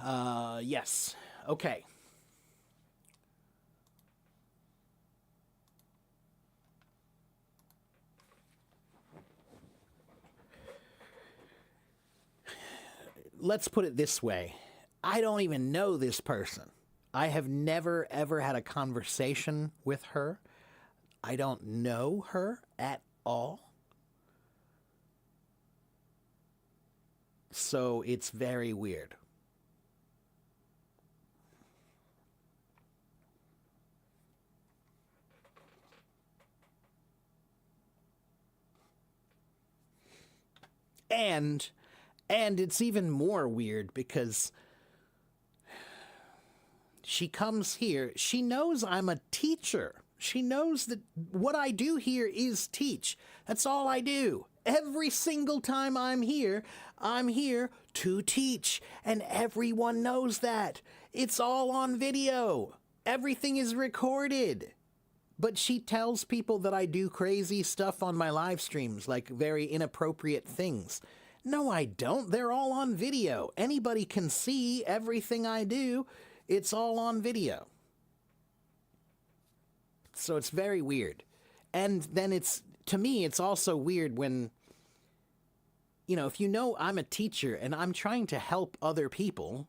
Yes. Okay. Let's put it this way. I don't even know this person. I have never, ever had a conversation with her. I don't know her at all. So it's very weird. And it's even more weird because she comes here. She knows I'm a teacher. She knows that what I do here is teach. That's all I do. Every single time I'm here to teach. And everyone knows that. It's all on video. Everything is recorded. But she tells people that I do crazy stuff on my live streams, like very inappropriate things. No, I don't. They're all on video. Anybody can see everything I do. It's all on video. So it's very weird. And then to me, it's also weird when, if you know I'm a teacher and I'm trying to help other people,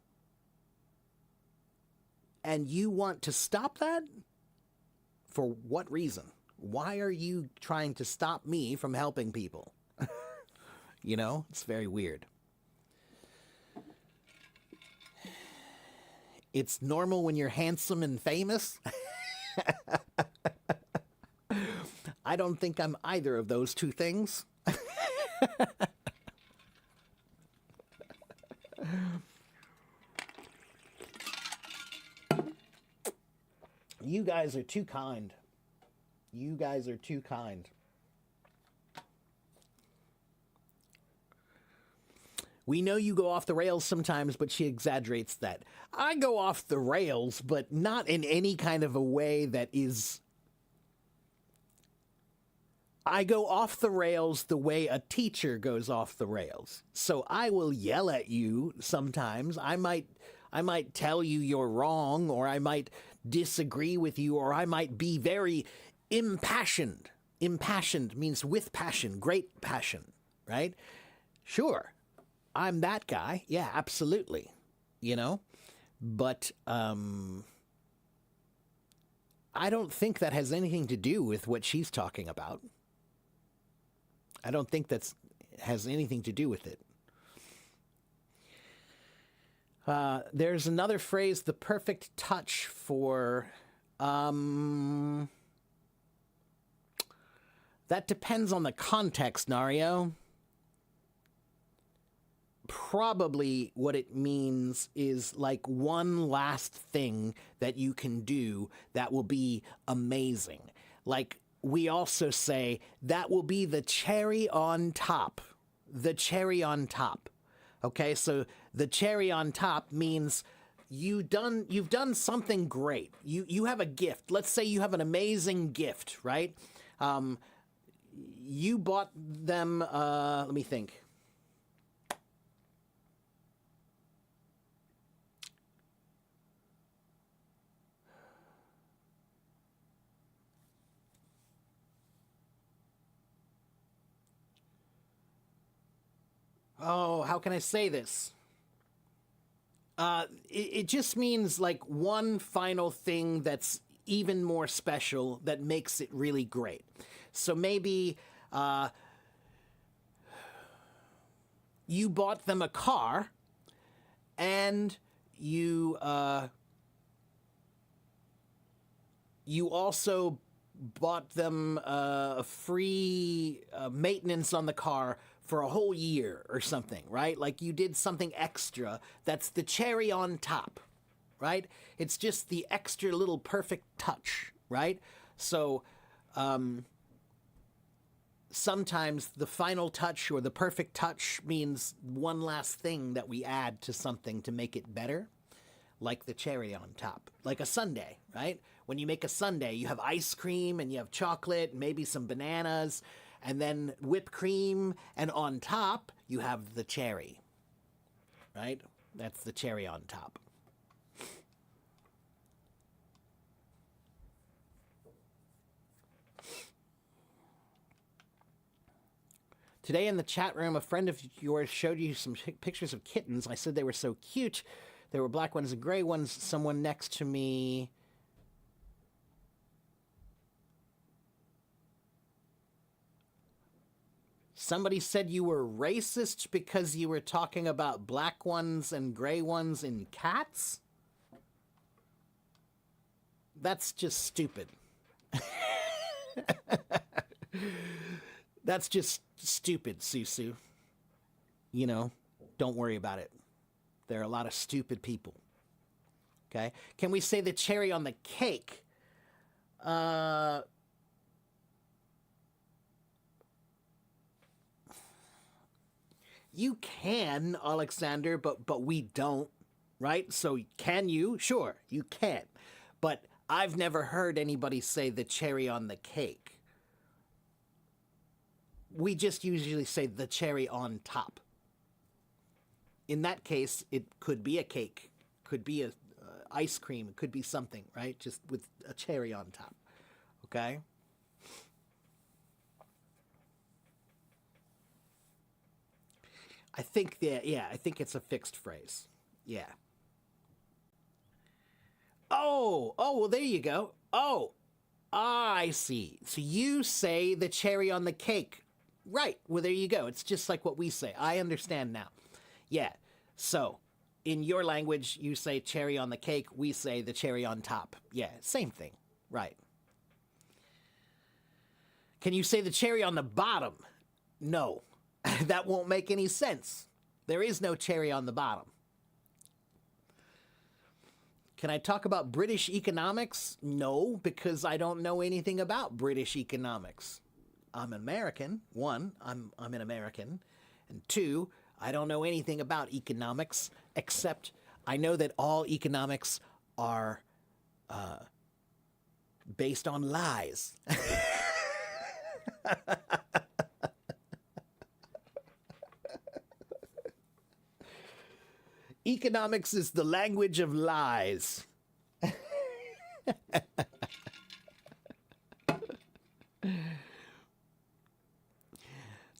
and you want to stop that? For what reason? Why are you trying to stop me from helping people? It's very weird. It's normal when you're handsome and famous. I don't think I'm either of those two things. You guys are too kind. You guys are too kind. We know you go off the rails sometimes, but she exaggerates that. I go off the rails, but not in any kind of a way that is... I go off the rails the way a teacher goes off the rails. So I will yell at you sometimes. I might tell you you're wrong, or I might disagree with you, or I might be very impassioned. Impassioned means with passion, great passion, right? Sure, I'm that guy. Yeah, absolutely. But I don't think that has anything to do with what she's talking about. I don't think that has anything to do with it. There's another phrase, the perfect touch for... that depends on the context, Nario. Probably what it means is like one last thing that you can do that will be amazing. Like we also say that will be the cherry on top. The cherry on top. Okay, so the cherry on top means you've done something great. You have a gift. Let's say you have an amazing gift, right? You bought them, let me think. Oh, how can I say this? It just means like one final thing that's even more special that makes it really great. So maybe you bought them a car, and you also bought them free maintenance on the car for a whole year or something, right? Like you did something extra. That's the cherry on top, right? It's just the extra little perfect touch, right? So sometimes the final touch or the perfect touch means one last thing that we add to something to make it better, like the cherry on top, like a sundae, right? When you make a sundae, you have ice cream and you have chocolate, maybe some bananas, and then whipped cream, and on top, you have the cherry, right? That's the cherry on top. Today in the chat room, a friend of yours showed you some pictures of kittens. I said they were so cute. There were black ones and gray ones. Someone next to me... Somebody said you were racist because you were talking about black ones and gray ones in cats? That's just stupid. That's just stupid, Susu. You know, don't worry about it. There are a lot of stupid people. Okay? Can we say the cherry on the cake? You can, Alexander, but we don't, right? So can you? Sure, you can. But I've never heard anybody say the cherry on the cake. We just usually say the cherry on top. In that case, it could be a cake, could be a ice cream, it could be something, right? Just with a cherry on top, okay? I think that, yeah, I think it's a fixed phrase. Yeah. Oh, well, there you go. Oh, I see. So you say the cherry on the cake. Right. Well, there you go. It's just like what we say. I understand now. Yeah. So in your language, you say cherry on the cake. We say the cherry on top. Yeah. Same thing. Right. Can you say the cherry on the bottom? No. That won't make any sense. There is no cherry on the bottom. Can I talk about British economics? No, because I don't know anything about British economics. I'm an American. One, I'm an American. And two, I don't know anything about economics, except I know that all economics are based on lies. Economics is the language of lies.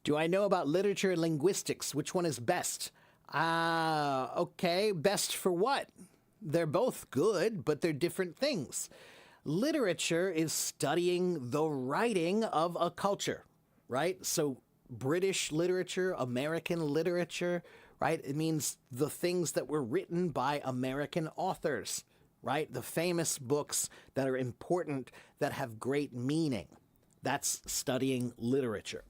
Do I know about literature and linguistics? Which one is best? Okay, best for what? They're both good, but they're different things. Literature is studying the writing of a culture, right? So British literature, American literature, right? It means the things that were written by American authors, right? The famous books that are important, that have great meaning. That's studying literature.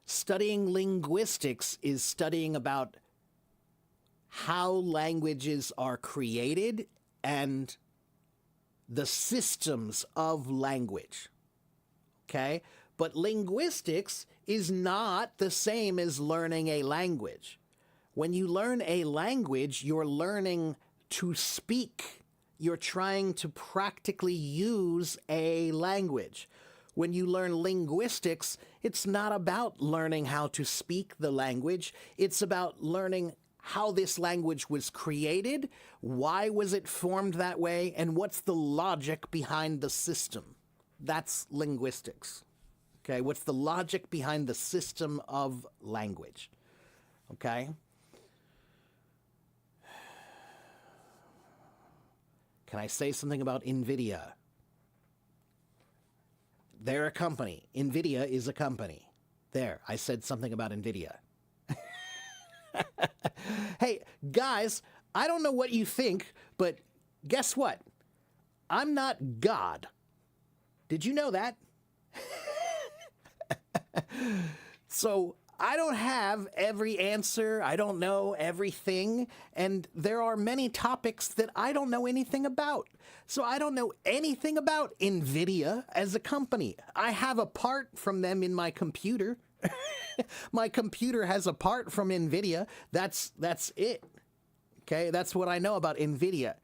Studying linguistics is studying about how languages are created and the systems of language, okay? But linguistics is not the same as learning a language. When you learn a language, you're learning to speak. You're trying to practically use a language. When you learn linguistics, it's not about learning how to speak the language. It's about learning how this language was created, why was it formed that way, and what's the logic behind the system. That's linguistics. Okay, what's the logic behind the system of language? Okay? Can I say something about NVIDIA? They're a company. NVIDIA is a company. There, I said something about NVIDIA. Hey, guys, I don't know what you think, but guess what? I'm not God. Did you know that? So I don't have every answer. I don't know everything. And there are many topics that I don't know anything about. So I don't know anything about NVIDIA as a company. I have a part from them in my computer. My computer has a part from NVIDIA. That's it. Okay, that's what I know about NVIDIA.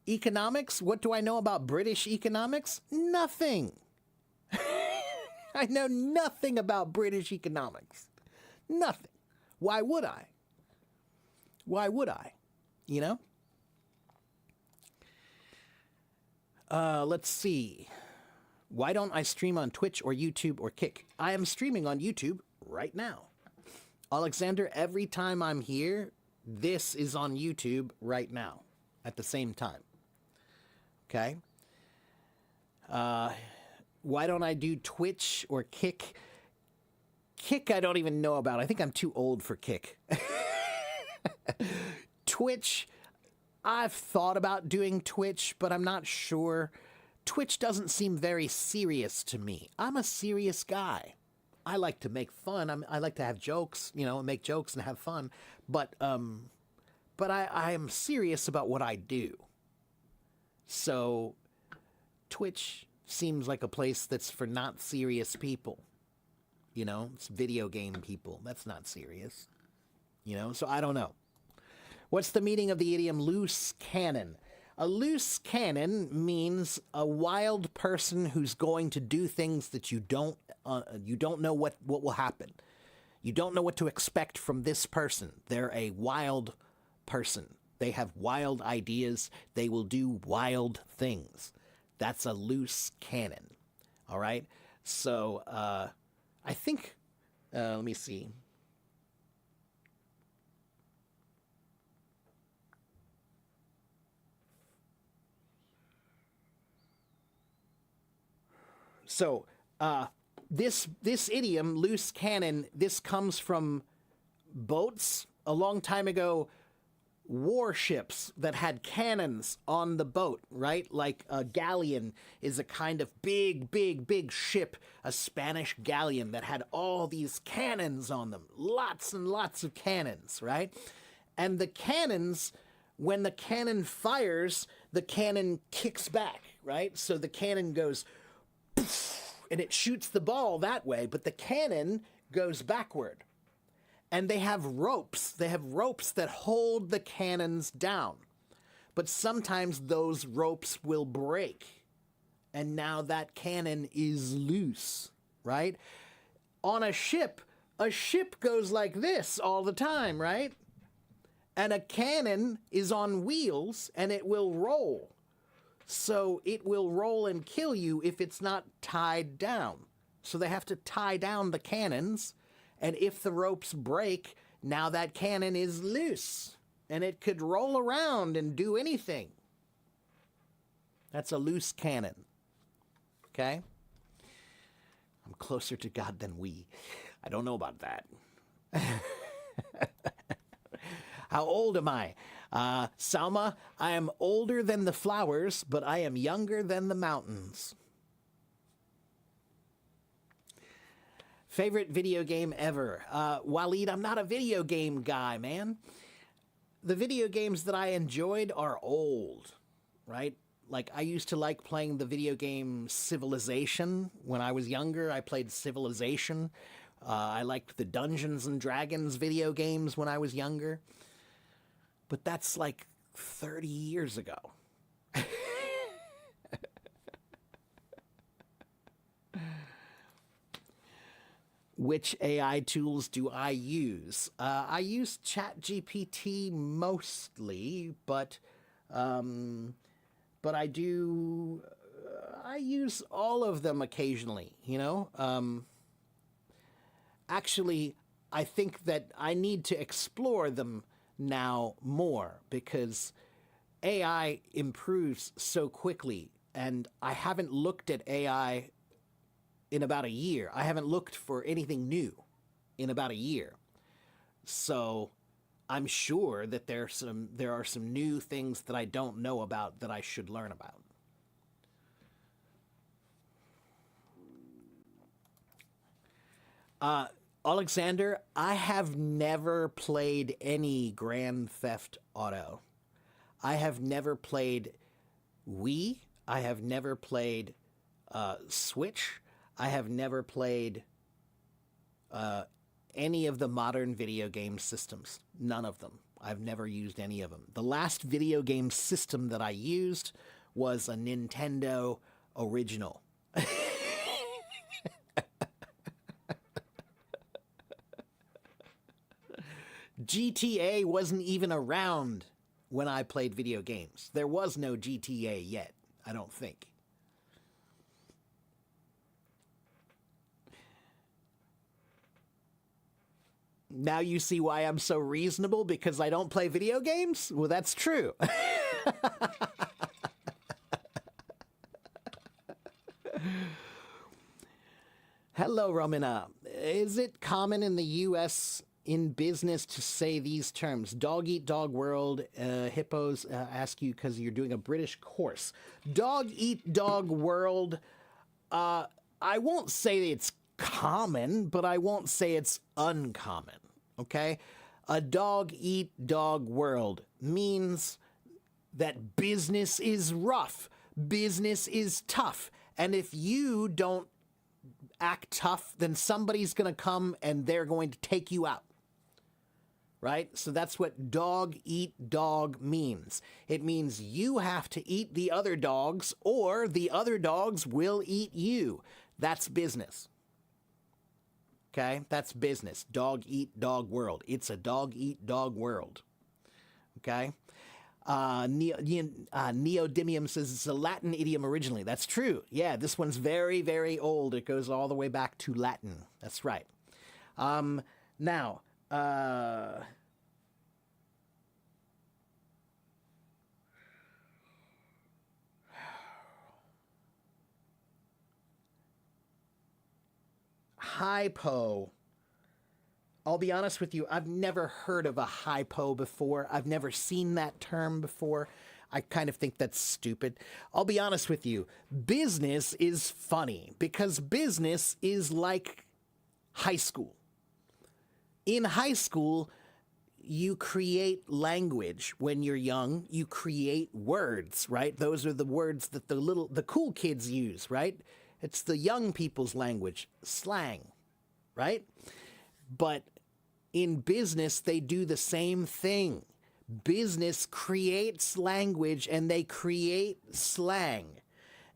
Economics, what do I know about British economics? Nothing. I know nothing about British economics. Nothing. Why would I? Why would I? You know? Let's see. Why don't I stream on Twitch or YouTube or Kick? I am streaming on YouTube right now. Alexander, every time I'm here, this is on YouTube right now at the same time. Okay? Why don't I do Twitch or Kick? Kick I don't even know about. I think I'm too old for Kick. Twitch, I've thought about doing Twitch, but I'm not sure. Twitch doesn't seem very serious to me. I'm a serious guy. I like to make fun. I like to have jokes, you know, make jokes and have fun. But I am serious about what I do. So Twitch seems like a place that's for not serious people. You know, it's video game people. That's not serious. You know, so I don't know. What's the meaning of the idiom loose cannon? A loose cannon means a wild person who's going to do things that you don't know what will happen. You don't know what to expect from this person. They're a wild person. They have wild ideas. They will do wild things. That's a loose cannon. All right? So, I think, let me see. So, this idiom, loose cannon, this comes from boats. A long time ago, warships that had cannons on the boat, right? Like a galleon is a kind of big ship, a Spanish galleon that had all these cannons on them. Lots and lots of cannons, right? And the cannons, when the cannon fires, the cannon kicks back, right? So the cannon goes and it shoots the ball that way, but the cannon goes backward. And they have ropes. They have ropes that hold the cannons down. But sometimes those ropes will break. And now that cannon is loose, right? On a ship goes like this all the time, right? And a cannon is on wheels and it will roll. So it will roll and kill you if it's not tied down. So they have to tie down the cannons, and if the ropes break, now that cannon is loose, and it could roll around and do anything. That's a loose cannon. Okay? I'm closer to God than we. I don't know about that. How old am I? Salma, I am older than the flowers, but I am younger than the mountains. Favorite video game ever? Waleed, I'm not a video game guy, man. The video games that I enjoyed are old, right? Like, I used to like playing the video game Civilization. When I was younger, I played Civilization. I liked the Dungeons and Dragons video games when I was younger. But that's like 30 years ago. Which AI tools do I use? I use ChatGPT mostly, but I do I use all of them occasionally. You know, actually, I think that I need to explore them now more because AI improves so quickly, and I haven't looked at AI in about a year. I haven't looked for anything new in about a year. So I'm sure that there are some new things that I don't know about that I should learn about. Alexander, I have never played any Grand Theft Auto. I have never played Wii. I have never played Switch. I have never played any of the modern video game systems. None of them. I've never used any of them. The last video game system that I used was a Nintendo original. GTA wasn't even around when I played video games. There was no GTA yet, I don't think. Now you see why I'm so reasonable, because I don't play video games? Well, that's true. Hello, Romina. Is it common in the U.S. in business to say these terms? Dog eat dog world. Hippos ask you because you're doing a British course. Dog eat dog world. I won't say it's common, but I won't say it's uncommon. Okay? A dog eat dog world means that business is rough, business is tough, and if you don't act tough, then somebody's going to come and they're going to take you out. Right? So that's what dog eat dog means. It means you have to eat the other dogs, or the other dogs will eat you. That's business. Okay? That's business. Dog eat dog world. It's a dog eat dog world. Okay? Neodymium says it's a Latin idiom originally. That's true. Yeah, this one's very, very old. It goes all the way back to Latin. That's right. Now, hypo. I'll be honest with you, I've never heard of a hypo before. I've never seen that term before. I kind of think that's stupid. I'll be honest with you, business is funny because business is like high school. In high school, you create language when you're young. You create words, right? Those are the words that the cool kids use, right? It's the young people's language, slang, right? But in business, they do the same thing. Business creates language and they create slang.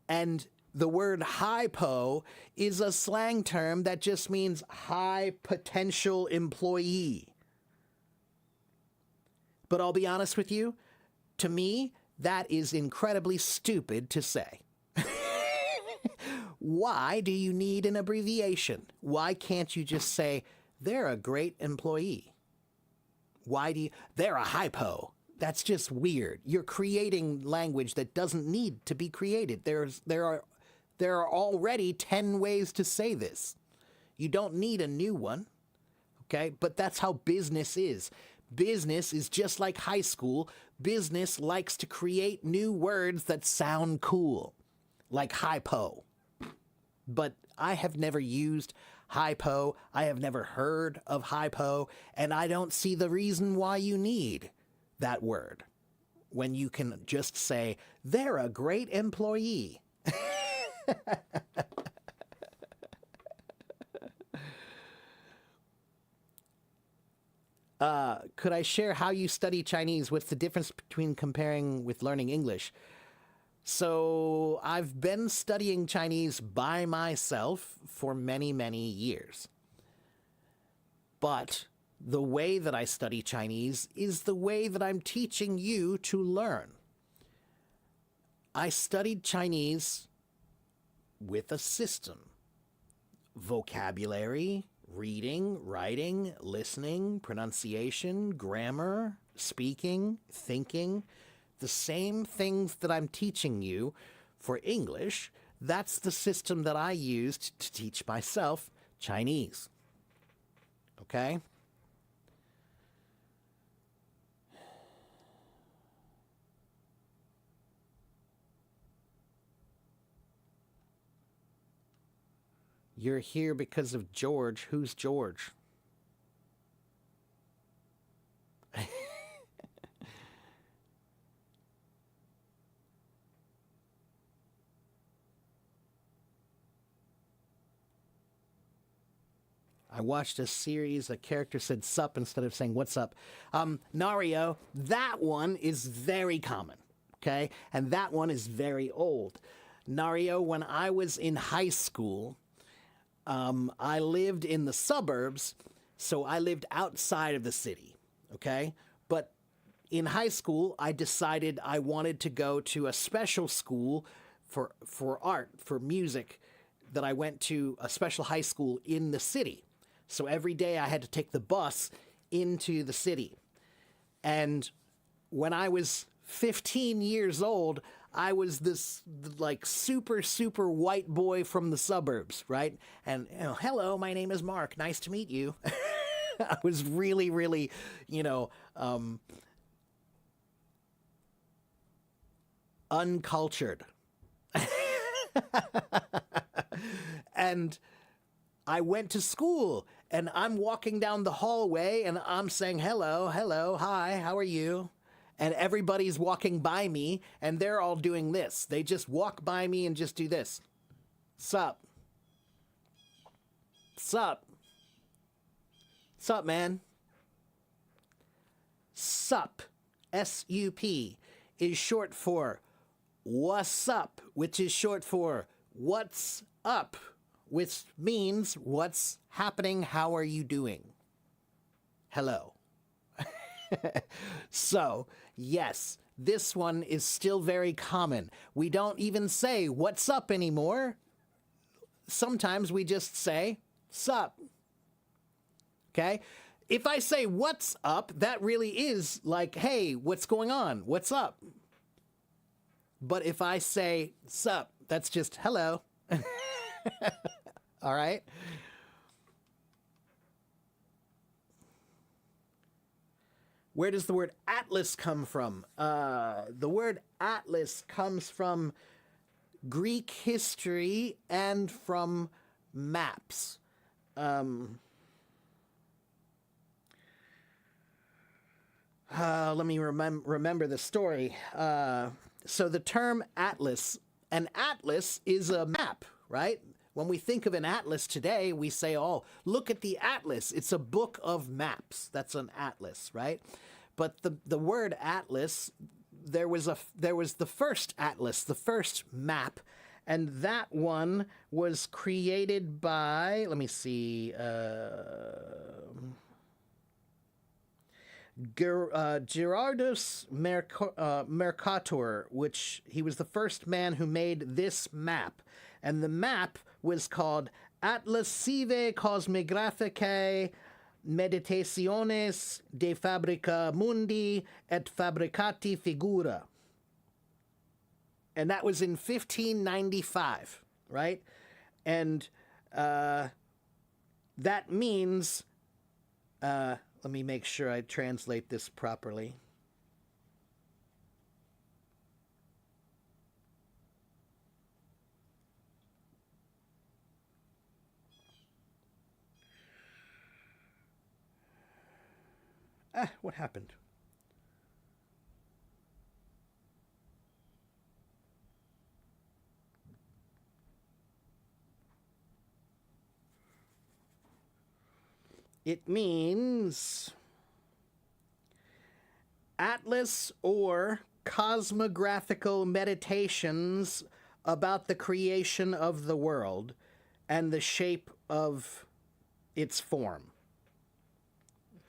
And the word hypo is a slang term that just means high potential employee. But I'll be honest with you, to me, that is incredibly stupid to say. Why do you need an abbreviation? Why can't you just say, they're a great employee? They're a hypo. That's just weird. You're creating language that doesn't need to be created. There are already 10 ways to say this. You don't need a new one. Okay? But that's how business is. Business is just like high school. Business likes to create new words that sound cool, like hypo. But I have never used hypo. I have never heard of hypo, and I don't see the reason why you need that word when you can just say, they're a great employee. Could I share how you study Chinese? What's the difference between comparing with learning English? So I've been studying Chinese by myself for many, many years. But the way that I study Chinese is the way that I'm teaching you to learn. I studied Chinese with a system. Vocabulary, reading, writing, listening, pronunciation, grammar, speaking, thinking. The same things that I'm teaching you for English, that's the system that I used to teach myself Chinese. Okay? You're here because of George. Who's George? I watched a series, a character said sup instead of saying what's up. Nario, that one is very common, okay? And that one is very old. Nario, when I was in high school, I lived in the suburbs, so I lived outside of the city. okay? But in high school, I decided I wanted to go to a special school for art, for music, that I went to a special high school in the city. So every day I had to take the bus into the city. And when I was 15 years old, I was this like super, super white boy from the suburbs, right? And hello, my name is Mark. Nice to meet you. I was really, really, uncultured. And I went to school and I'm walking down the hallway and I'm saying, hello, hello, hi, how are you? And everybody's walking by me and they're all doing this. They just walk by me and just do this. Sup? Sup? Sup, man? Sup, S-U-P, is short for what's up, which is short for what's up, which means what's happening, how are you doing? Hello. So, yes, this one is still very common. We don't even say what's up anymore. Sometimes we just say sup. Okay? If I say what's up, that really is like, hey, what's going on? What's up? But if I say sup, that's just hello. All right? Where does the word atlas come from? The word atlas comes from Greek history and from maps. Let me remember the story. So the term atlas, an atlas is a map, right? When we think of an atlas today, we say, oh, look at the atlas. It's a book of maps. That's an atlas, right? But the word atlas, there was the first atlas, the first map, and that one was created by, let me see, Gerardus Mercator, which he was the first man who made this map. And the map was called Atlas Sive Cosmographicae Meditationes de Fabrica Mundi et Fabricati Figura. And that was in 1595, right? And that means, let me make sure I translate this properly. What happened? It means atlas or cosmographical meditations about the creation of the world and the shape of its form.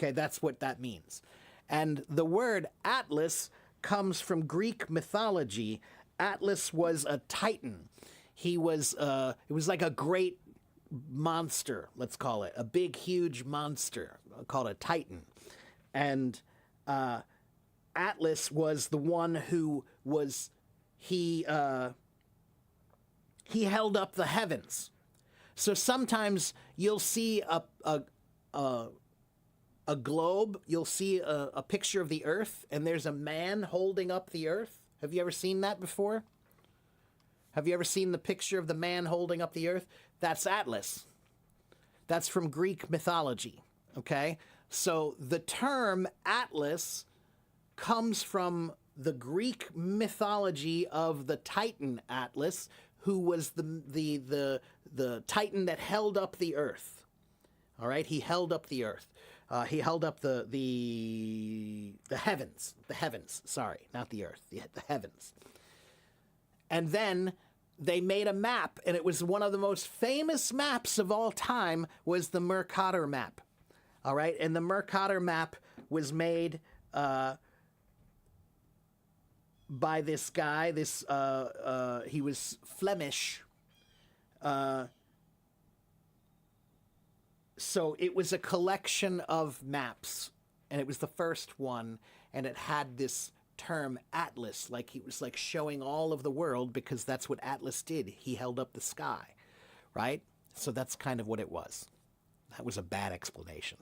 Okay, that's what that means. And the word atlas comes from Greek mythology. Atlas was a titan. He was, it was like a great monster, let's call it. A big, huge monster called a titan. And Atlas was the one who was, he held up the heavens. So sometimes you'll see a globe, you'll see a picture of the earth, and there's a man holding up the earth. Have you ever seen that before? Have you ever seen the picture of the man holding up the earth? That's Atlas. That's from Greek mythology, okay? So the term Atlas comes from the Greek mythology of the Titan Atlas, who was the Titan that held up the earth. All right, he held up the earth. He held up the heavens. The heavens, sorry, not the earth, the heavens. And then they made a map, and it was one of the most famous maps of all time, was the Mercator map. All right, and the Mercator map was made by this guy. He was Flemish. So it was a collection of maps, and it was the first one, and it had this term atlas, like he was like showing all of the world, because that's what Atlas did. He held up the sky, right? So that's kind of what it was. That was a bad explanation.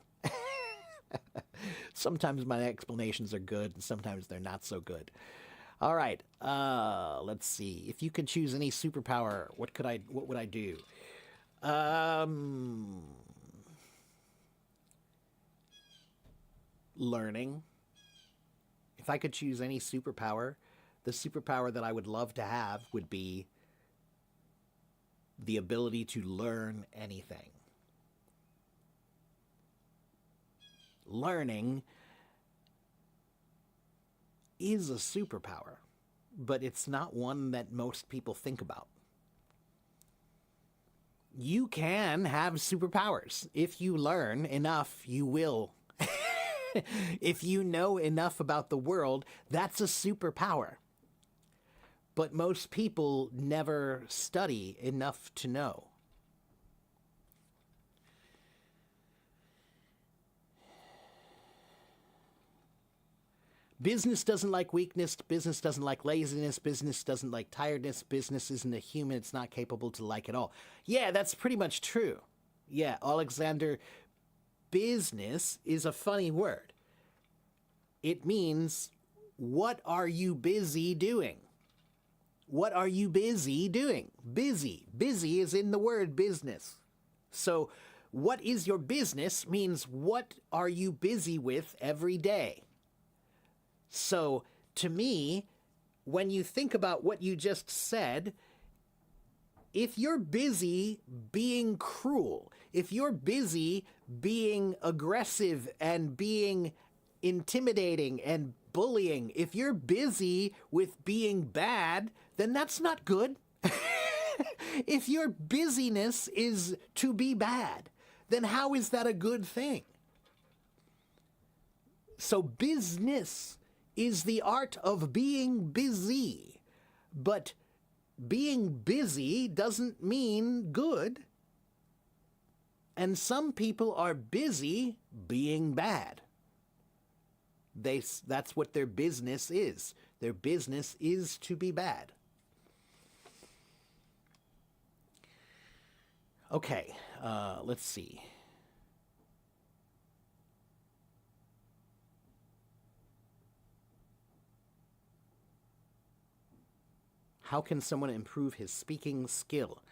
Sometimes my explanations are good, and sometimes they're not so good. All right, let's see. If you could choose any superpower, what would I do? Learning. If I could choose any superpower, the superpower that I would love to have would be the ability to learn anything. Learning is a superpower, but it's not one that most people think about. You can have superpowers. If you learn enough, you will. If you know enough about the world, that's a superpower. But most people never study enough to know. Business doesn't like weakness. Business doesn't like laziness. Business doesn't like tiredness. Business isn't a human. It's not capable to like it all. Yeah, that's pretty much true. Yeah, Alexander, business is a funny word. It means, what are you busy doing? What are you busy doing? Busy. Busy is in the word business. So what is your business means, what are you busy with every day? So to me, when you think about what you just said, if you're busy being cruel, if you're busy being aggressive and being intimidating and bullying, if you're busy with being bad, then that's not good. If your busyness is to be bad, then how is that a good thing? So business is the art of being busy, but being busy doesn't mean good. And some people are busy being bad. That's what their business is. Their business is to be bad. Okay, let's see. How can someone improve his speaking skill?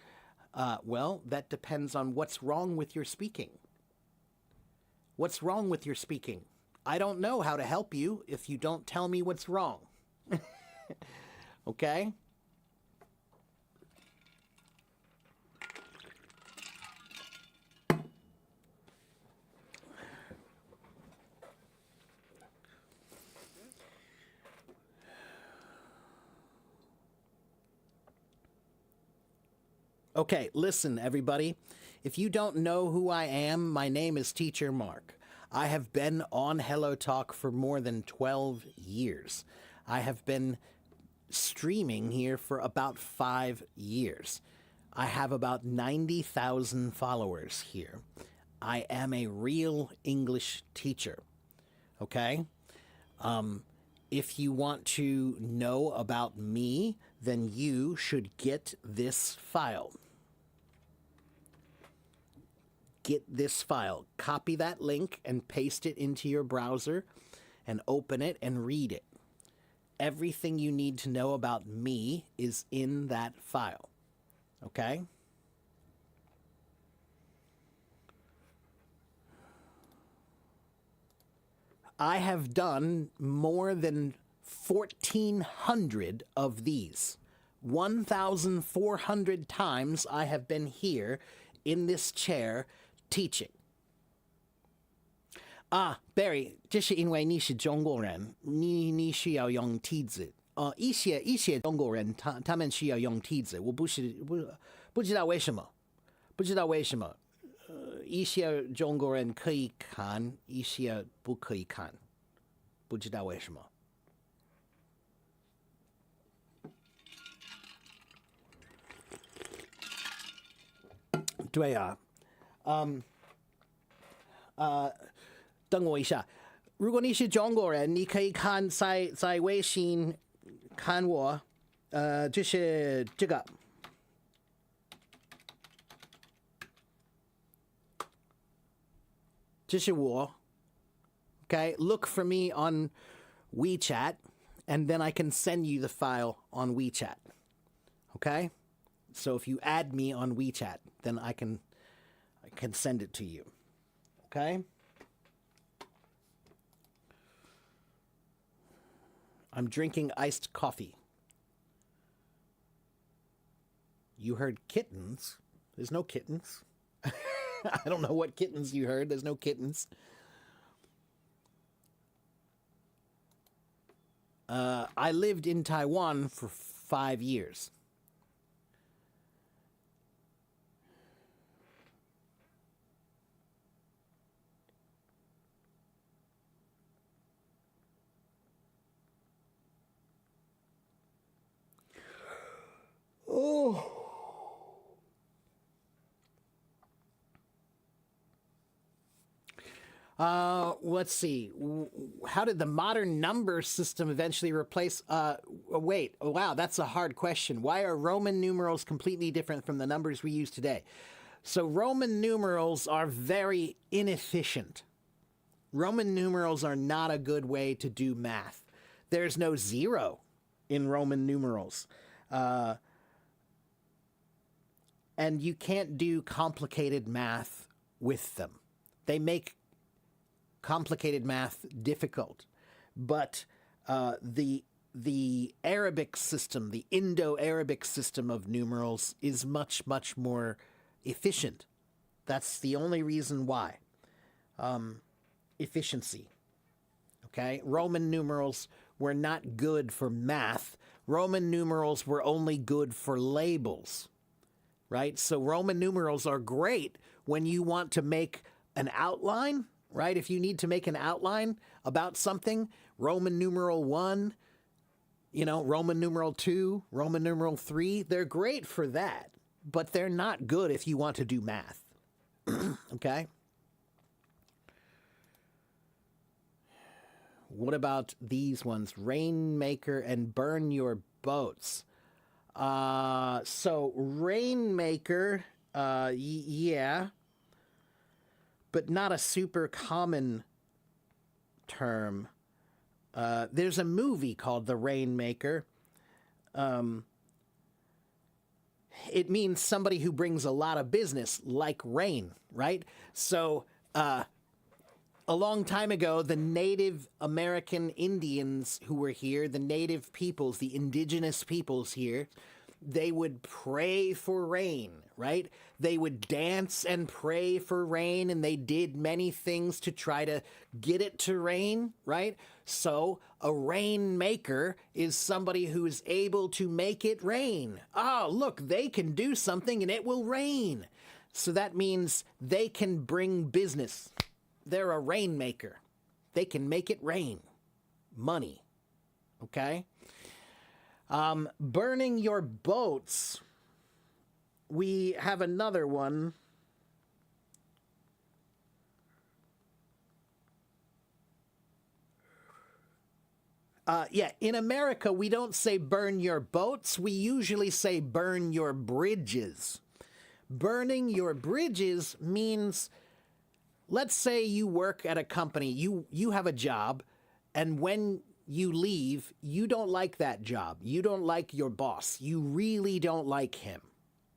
Well, that depends on what's wrong with your speaking. What's wrong with your speaking? I don't know how to help you if you don't tell me what's wrong. Okay? Okay, listen, everybody. If you don't know who I am, my name is Teacher Mark. I have been on Hello Talk for more than 12 years. I have been streaming here for about 5 years. I have about 90,000 followers here. I am a real English teacher. Okay? If you want to know about me, then you should get this file. Get this file. Copy that link and paste it into your browser and open it and read it. Everything you need to know about me is in that file. Okay? I have done more than 1,400 of these. 1,400 times I have been here in this chair teaching. Barry, 这是因为你是中国人，你需要用梯子。一些中国人他们需要用梯子，我不知道为什么，一些中国人可以看，一些不可以看。不知道为什么。对啊，等我一下。如果你是中国人，你可以看在微信看我，就是这个。这是我。Okay, look for me on WeChat, and then I can send you the file on WeChat. Okay? So if you add me on WeChat, then I can send it to you. Okay? I'm drinking iced coffee. You heard kittens. There's no kittens. I don't know what kittens you heard. There's no kittens. I lived in Taiwan for 5 years. Oh. Let's see. How did the modern number system eventually replace... wait. Oh, wow, that's a hard question. Why are Roman numerals completely different from the numbers we use today? So Roman numerals are very inefficient. Roman numerals are not a good way to do math. There's no zero in Roman numerals. And you can't do complicated math with them. They make complicated math difficult, but the Arabic system, the Indo-Arabic system of numerals is much more efficient. That's the only reason why. Efficiency. Okay? Roman numerals were not good for math. Roman numerals were only good for labels. Right? So Roman numerals are great when you want to make an outline. Right? If you need to make an outline about something, Roman numeral 1, Roman numeral 2, Roman numeral 3, they're great for that, but they're not good if you want to do math. Okay? What about these ones? Rainmaker and burn your boats. So Rainmaker, yeah. But not a super common term. There's a movie called The Rainmaker. It means somebody who brings a lot of business, like rain, right? So a long time ago, the Native American Indians who were here, the native peoples, the indigenous peoples here, they would pray for rain, right? They would dance and pray for rain, and they did many things to try to get it to rain, right? So a rainmaker is somebody who is able to make it rain. Oh, look, they can do something and it will rain. So that means they can bring business. They're a rainmaker. They can make it rain. Money. Okay? Burning your boats. We have another one. Yeah, in America, we don't say burn your boats. We usually say burn your bridges. Burning your bridges means, let's say you work at a company, you have a job, and when you leave, you don't like that job. You don't like your boss. You really don't like him.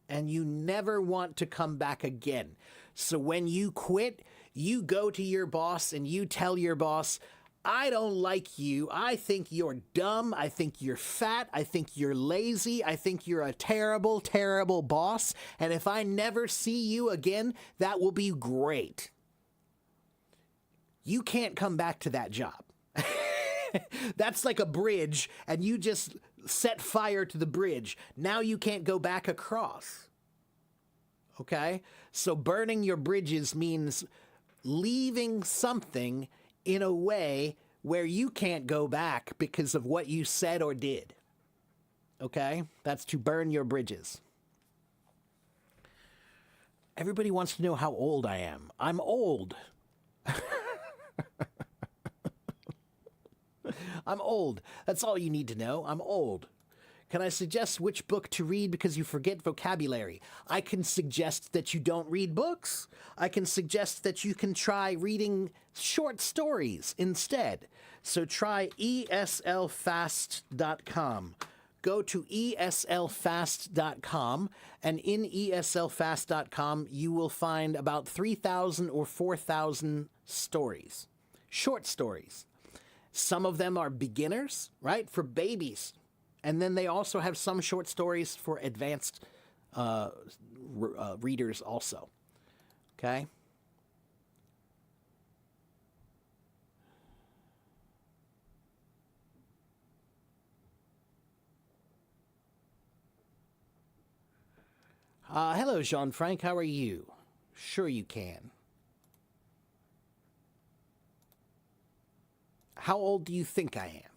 And you never want to come back again. So when you quit, you go to your boss and you tell your boss, I don't like you. I think you're dumb. I think you're fat. I think you're lazy. I think you're a terrible, terrible boss. And if I never see you again, that will be great. You can't come back to that job. That's like a bridge, and you just set fire to the bridge. Now you can't go back across. Okay? So burning your bridges means leaving something in a way where you can't go back because of what you said or did. Okay? That's to burn your bridges. Everybody wants to know how old I am. I'm old. I'm old. That's all you need to know. I'm old. Can I suggest which book to read because you forget vocabulary? I can suggest that you don't read books. I can suggest that you can try reading short stories instead. So try eslfast.com. Go to eslfast.com, and in eslfast.com, you will find about 3,000 or 4,000 stories, short stories. Some of them are beginners, right, for babies. And then they also have some short stories for advanced readers also. Okay? Hello, Jean-Franc. How are you? Sure you can. How old do you think I am?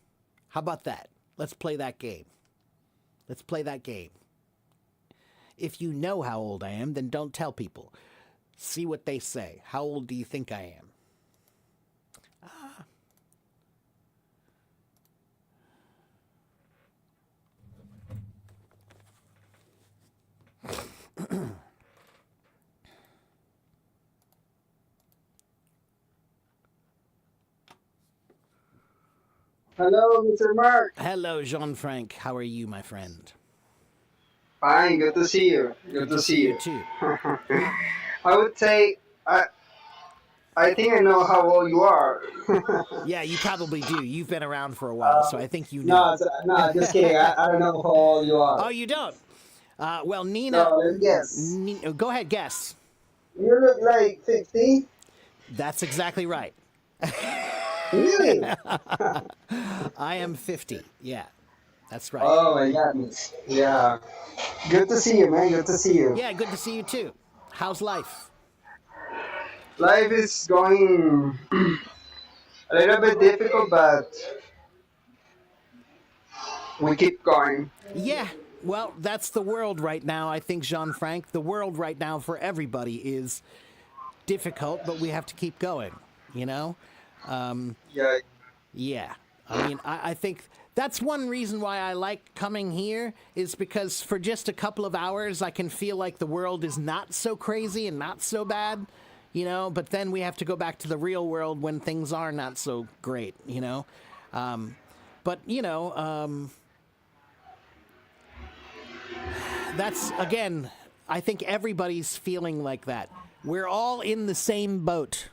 How about that? Let's play that game. Let's play that game. If you know how old I am, then don't tell people. See what they say. How old do you think I am? Hello, Mr. Mark. Hello, Jean-Franc. How are you, my friend? Fine, good to see you. Good Good to to see see you, you. too. I would say I think I know how old you are. Yeah, you probably do. You've been around for a while, so I think you No, know. no, just kidding. I don't know how old you Oh, are. you don't? Well, Nina, No, let me guess. Go ahead, guess. You look like 50. That's exactly right. Really? I am 50. Yeah, that's right. Oh my goodness. Yeah. Good to see you, man. Good to see you. Yeah, good to see you too. How's life? Life is going a little bit difficult, but we keep going. Yeah, well, that's the world right now. I think, Jean-Franc, the world right now for everybody is difficult, but we have to keep going, you know? Yeah. Yeah. I mean, I think that's one reason why I like coming here is because for just a couple of hours, I can feel like the world is not so crazy and not so bad, you know, but then we have to go back to the real world when things are not so great, you know? But, you know, that's, again, I think everybody's feeling like that. We're all in the same boat.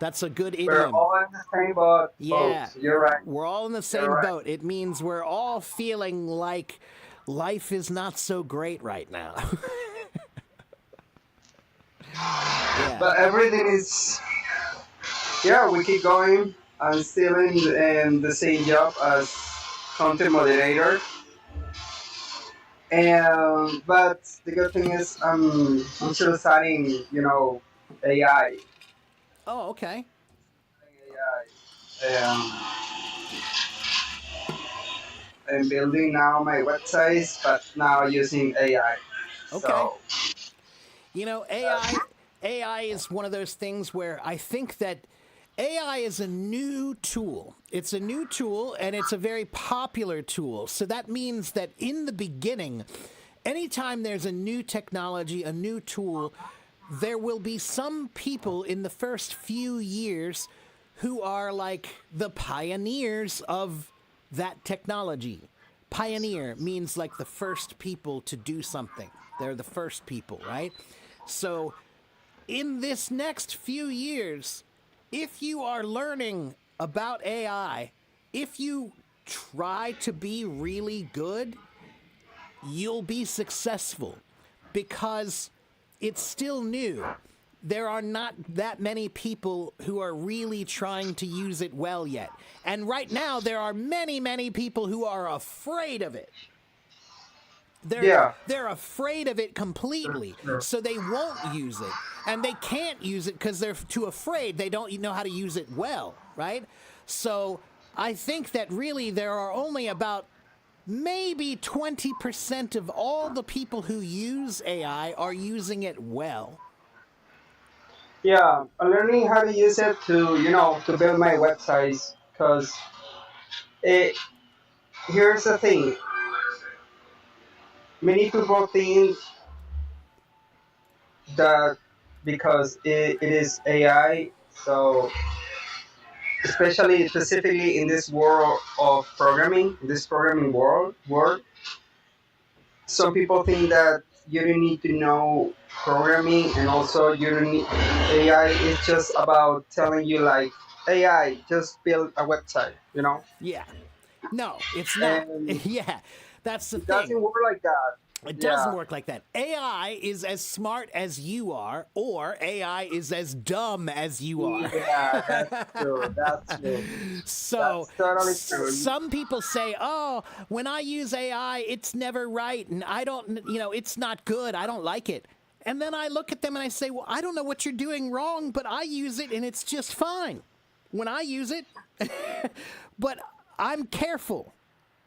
That's a good We're idiom. all in the same boat. Yeah. You're right. We're all in the You're same right. boat. It means we're all feeling like life is not so great right now. Yeah. But everything is, yeah, we keep going. I'm still in the same job as content moderator. And but the good thing is I'm still studying, AI. Oh, okay. AI. I'm building now my websites, but now using AI. Okay. So You know, AI is one of those things where I think that AI is a new tool. It's a new tool and it's a very popular tool. So that means that in the beginning, anytime there's a new technology, a new tool, there will be some people in the first few years who are like the pioneers of that technology. Pioneer means like the first people to do something. They're the first people, right? So in this next few years, if you are learning about AI, if you try to be really good, you'll be successful because it's still new. There are not that many people who are really trying to use it well yet. And right now, there are many, many people who are afraid of it. yeah, They're afraid of it completely, sure. so they won't use it, and they can't use it because they're too afraid. They don't know how to use it well, right? So I think that really there are only about maybe 20% of all the people who use AI are using it well. Yeah, I'm learning how to use it to, to build my websites. Because here's the thing: many people think that because it is AI, so especially specifically in this world of programming, this programming world, some people think that you don't need to know programming, and also you don't need AI is just about telling you like AI just build a website. Yeah. No, it's not. And Yeah, that's the it thing. doesn't work like that. It doesn't Yeah. work like that. AI is as smart as you are, or AI is as dumb as you are. Yeah, that's true. That's true. So That's totally true. some people say, "Oh, when I use AI, it's never right, and I don't, it's not good. I don't like it." And then I look at them and I say, "Well, I don't know what you're doing wrong, but I use it and it's just fine when I use it." But I'm careful.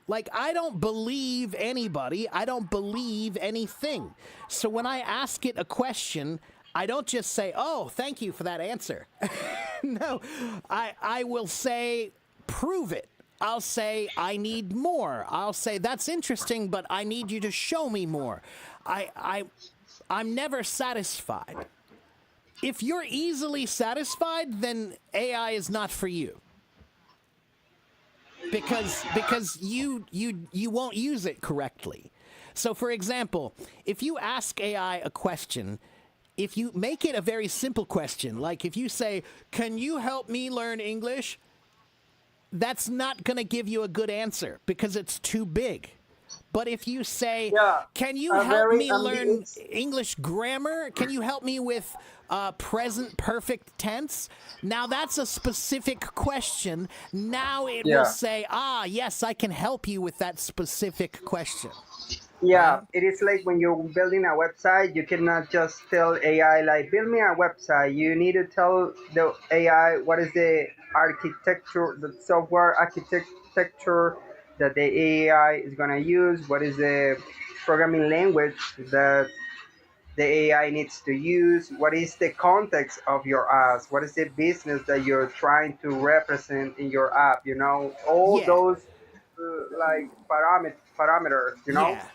Like, I don't believe anybody. I don't believe anything. So when I ask it a question, I don't just say, "Oh, thank you for that answer." No, I will say, "Prove it." I'll say, "I need more." I'll say, "That's interesting, but I need you to show me more." I'm never satisfied. If you're easily satisfied, then AI is not for you. Because you won't use it correctly. So for example, if you ask AI a question, if you make it a very simple question, like if you say, "Can you help me learn English?" That's not going to give you a good answer because it's too big. But if you say, Yeah, "Can you a help very me learn it's English grammar? Can you help me with present perfect tense?" Now that's a specific question. Now it will yeah. say, "Ah, yes, I can help you with that specific question." Yeah, Right? it is like when you're building a website, you cannot just tell AI like build me a website. You need to tell the AI what is the architecture, the software architecture that the AI is gonna use. What is the programming language that the AI needs to use? What is the context of your apps? What is the business that you're trying to represent in your app? All Yeah. those like parameters. Yeah.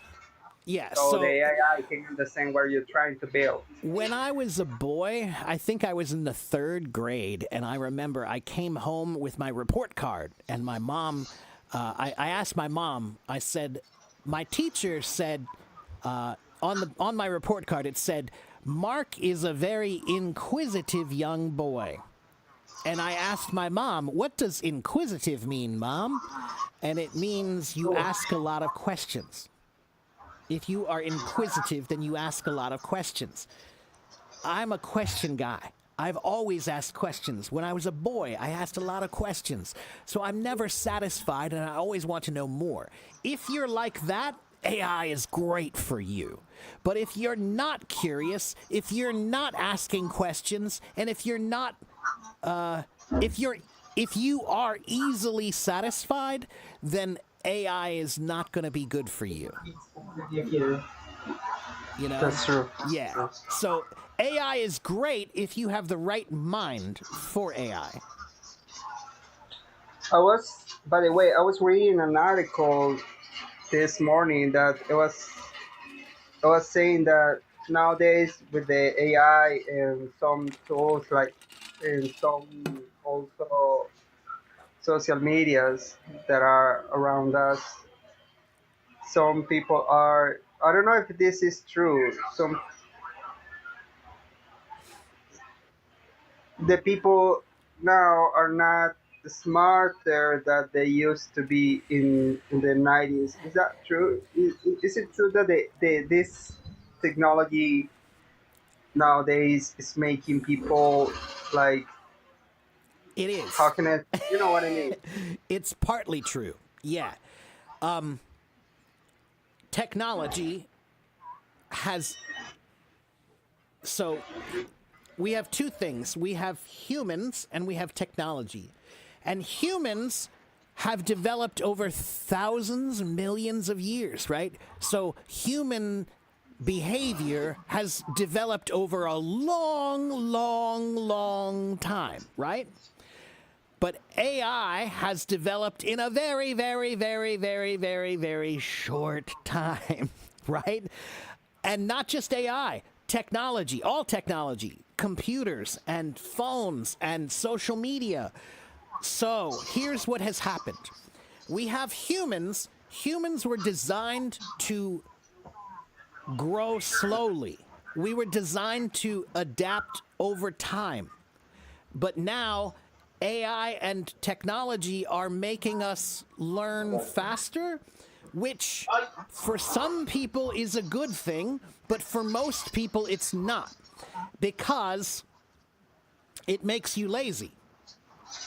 Yeah. So the So AI can understand what you're trying to build. when I was a boy, I think I was in the third grade, and I remember I came home with my report card, and my mom, I asked my mom, I said, my teacher said, on my report card, it said, "Mark is a very inquisitive young boy." And I asked my mom, "What does inquisitive mean, Mom?" And it means you ask a lot of questions. If you are inquisitive, then you ask a lot of questions. I'm a question guy. I've always asked questions. When I was a boy, I asked a lot of questions. So I'm never satisfied and I always want to know more. If you're like that, AI is great for you. But if you're not curious, if you're not asking questions, and if you're if you are easily satisfied, then AI is not going to be good for you. You know? That's true. Yeah. So AI is great if you have the right mind for AI. By the way, I was reading an article this morning that it was saying that nowadays with the AI and some tools like and some also social medias that are around us, some people are. I don't know if this is true. The people now are not smarter that they used to be in the 90s. Is that true? Is it true that this technology nowadays is making people like, It how is. can I, you know what I mean? It's partly true. Yeah. Technology has. So we have two things: we have humans and we have technology. And humans have developed over thousands, millions of years, right? So human behavior has developed over a long time, right? But AI has developed in a very short time, right? And not just AI, technology, all technology, computers and phones and social media. So here's what has happened. We have humans. Humans were designed to grow slowly. We were designed to adapt over time. But now AI and technology are making us learn faster, which for some people is a good thing, but for most people it's not, because it makes you lazy,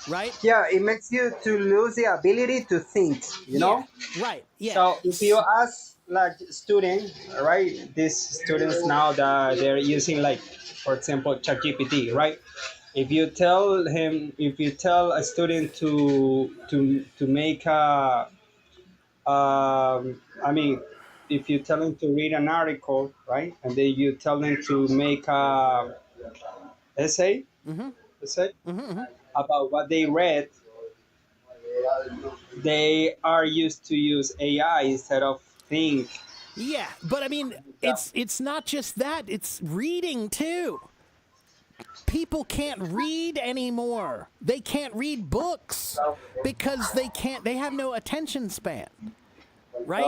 right? Yeah, it makes you to lose the ability to think, you Yeah, know? right. Yeah. So if you ask like student, right, these students now that they're using like, for example, ChatGPT, right? If you tell a student to make a, I mean, if you tell them to read an article, right, and then you tell them to make a essay, essay about what they read, they are used to use AI instead of think. Yeah, but I mean, it's not just that, it's reading too. People can't read anymore. They can't read books because they have no attention span, right?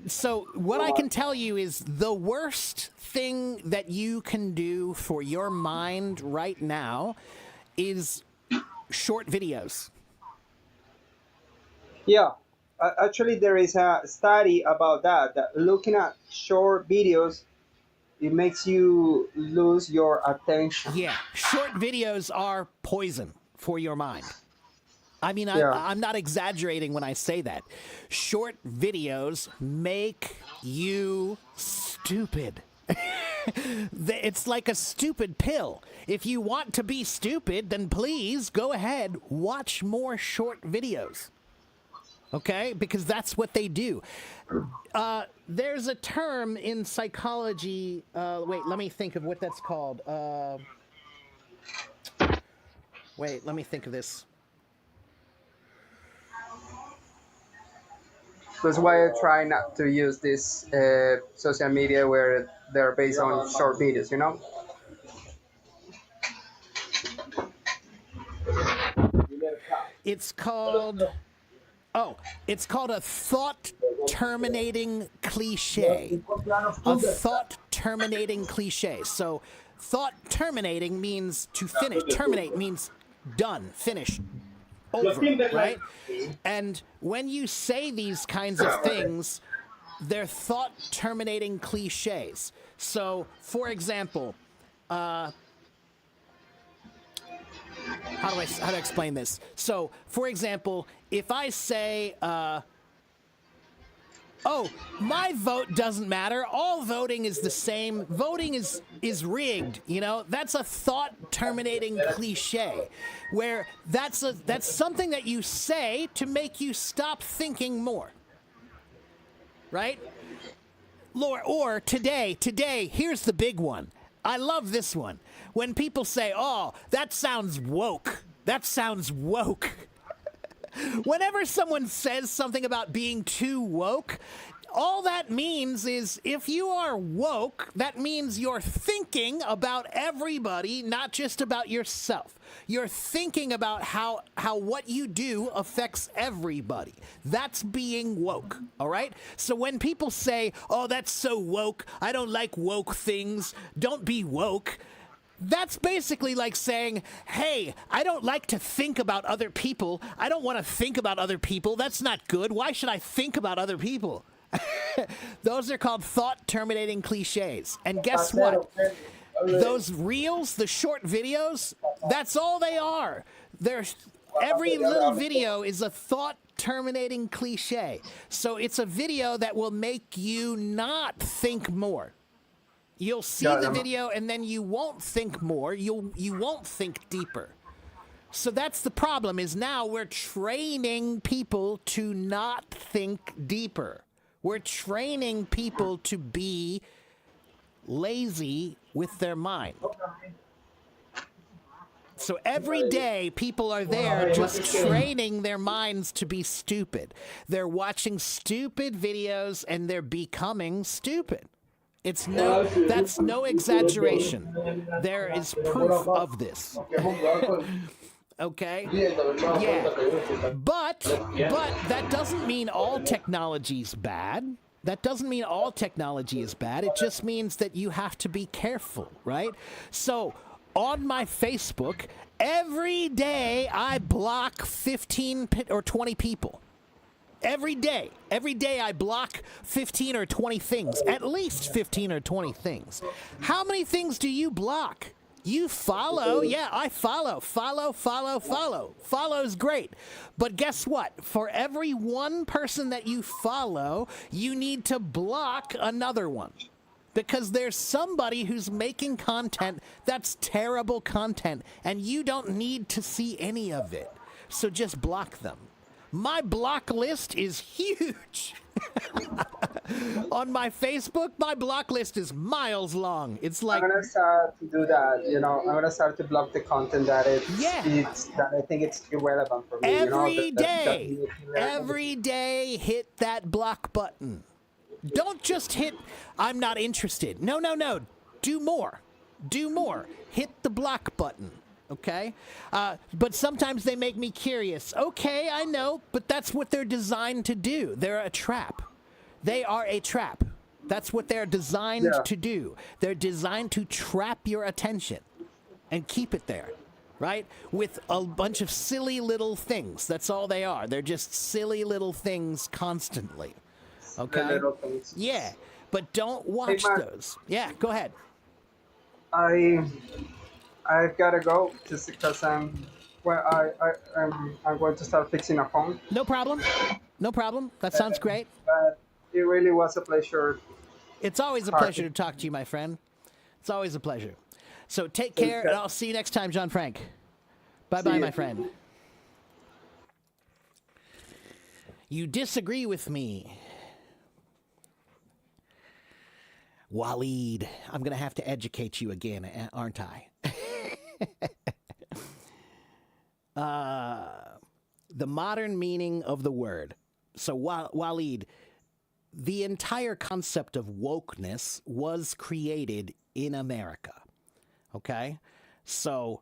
So what I can tell you is the worst thing that you can do for your mind right now is short videos. Yeah, actually, there is a study about that. That looking at short videos, it makes you lose your attention. Yeah, short videos are poison for your mind. I mean, Yeah, I'm not exaggerating when I say that. Short videos make you stupid. It's like a stupid pill. If you want to be stupid, then please go ahead, watch more short videos. Okay? Because that's what they do. There's a term in psychology. Wait, let me think of what that's called. Wait, let me think of this. that's why I try not to use this social media where they're based on short videos. You know. It's called. Oh, it's called a thought terminating cliche. A thought terminating cliche. So, thought terminating means to finish. Terminate means done, finished, over, right? And when you say these kinds of things, they're thought terminating cliches. So, for example, how do I explain this? So, for example, if I say, "Oh, my vote doesn't matter. All voting is the same. Voting is rigged." You know, that's a thought terminating cliche, where that's something that you say to make you stop thinking more, right? Or today, here's the big one. I love this one. When people say, "Oh, that sounds woke." That sounds woke. Whenever someone says something about being too woke, all that means is if you are woke, that means you're thinking about everybody, not just about yourself. You're thinking about how what you do affects everybody. That's being woke, all right? So when people say, "Oh, that's so woke. I don't like woke things. Don't be woke." That's basically like saying, "Hey, I don't like to think about other people. I don't want to think about other people. That's not good. Why should I think about other people?" Those are called thought terminating cliches. And guess what? Those reels, the short videos, that's all they are. Every little video is a thought terminating cliche. So it's a video that will make you not think more. You'll see the video and then you won't think more. You won't think deeper. So that's the problem, is now we're training people to not think deeper. We're training people to be lazy with their mind. So every day, people are there just training their minds to be stupid. They're watching stupid videos and they're becoming stupid. That's no exaggeration. There is proof of this. Okay? Yeah. But that doesn't mean all technology's bad. That doesn't mean all technology is bad. It just means that you have to be careful, right? So on my Facebook, every day I block 15 or 20 people. Every day I block 15 or 20 things, at least 15 or 20 things. How many things do you block? You follow. Yeah, I follow. Follow's great. But guess what? For every one person that you follow, you need to block another one. Because there's somebody who's making content that's terrible content, and you don't need to see any of it. So just block them. My block list is huge. On my Facebook, my block list is miles long. It's like, I'm gonna start to do that. I'm gonna start to block the content that that I think it's irrelevant for me. Every day, hit that block button. Don't just hit, I'm not interested. No. Do more. Hit the block button. Okay? But sometimes they make me curious. Okay, I know, but that's what they're designed to do. They're a trap. They are a trap. That's what they're designed to do. They're designed to trap your attention and keep it there, right? With a bunch of silly little things. That's all they are. They're just silly little things constantly. Okay? Little things. Yeah, but don't watch those. Yeah, go ahead. I've got to go just because I'm going to start fixing a phone. No problem. That sounds great. But it really was a pleasure. It's always a pleasure to talk to you, my friend. It's always a pleasure. So take care, and I'll see you next time, John Frank. Bye-bye, my friend. You disagree with me. Waleed, I'm going to have to educate you again, aren't I? The modern meaning of the word. So, Waleed, the entire concept of wokeness was created in America. Okay? So,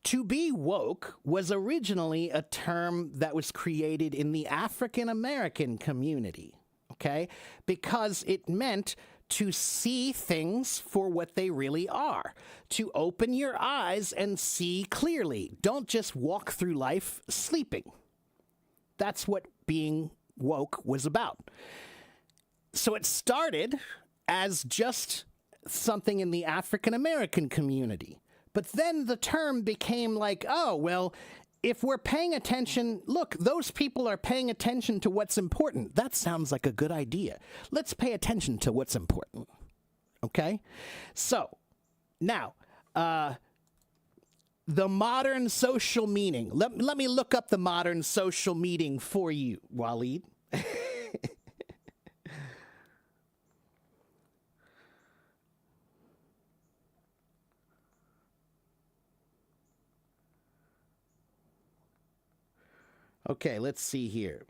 to be woke was originally a term that was created in the African American community. Okay? Because it meant to see things for what they really are, to open your eyes and see clearly. Don't just walk through life sleeping. That's what being woke was about. So it started as just something in the African American community. But then the term became like, oh, well, if we're paying attention, look, those people are paying attention to what's important. That sounds like a good idea. Let's pay attention to what's important. Okay? So, now, the modern social meaning. Let me look up the modern social meaning for you, Waleed. Okay, let's see here.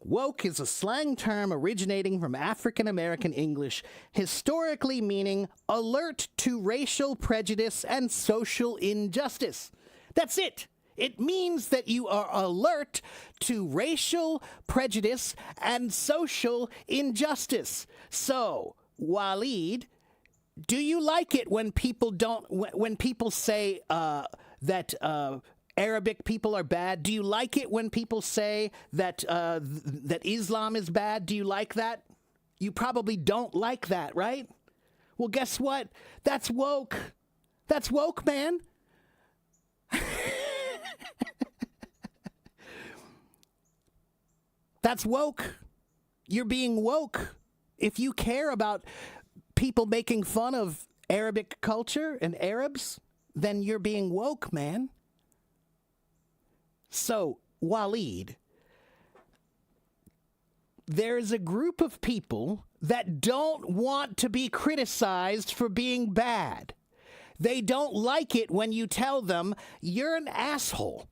Woke is a slang term originating from African American English, historically meaning alert to racial prejudice and social injustice. That's it. It means that you are alert to racial prejudice and social injustice. So, Waleed, do you like it when people say that Arabic people are bad? Do you like it when people say that that Islam is bad? Do you like that? You probably don't like that, right? Well, guess what? That's woke. That's woke, man. That's woke. You're being woke. If you care about people making fun of Arabic culture and Arabs, then you're being woke, man. So, Waleed, there's a group of people that don't want to be criticized for being bad. They don't like it when you tell them you're an asshole.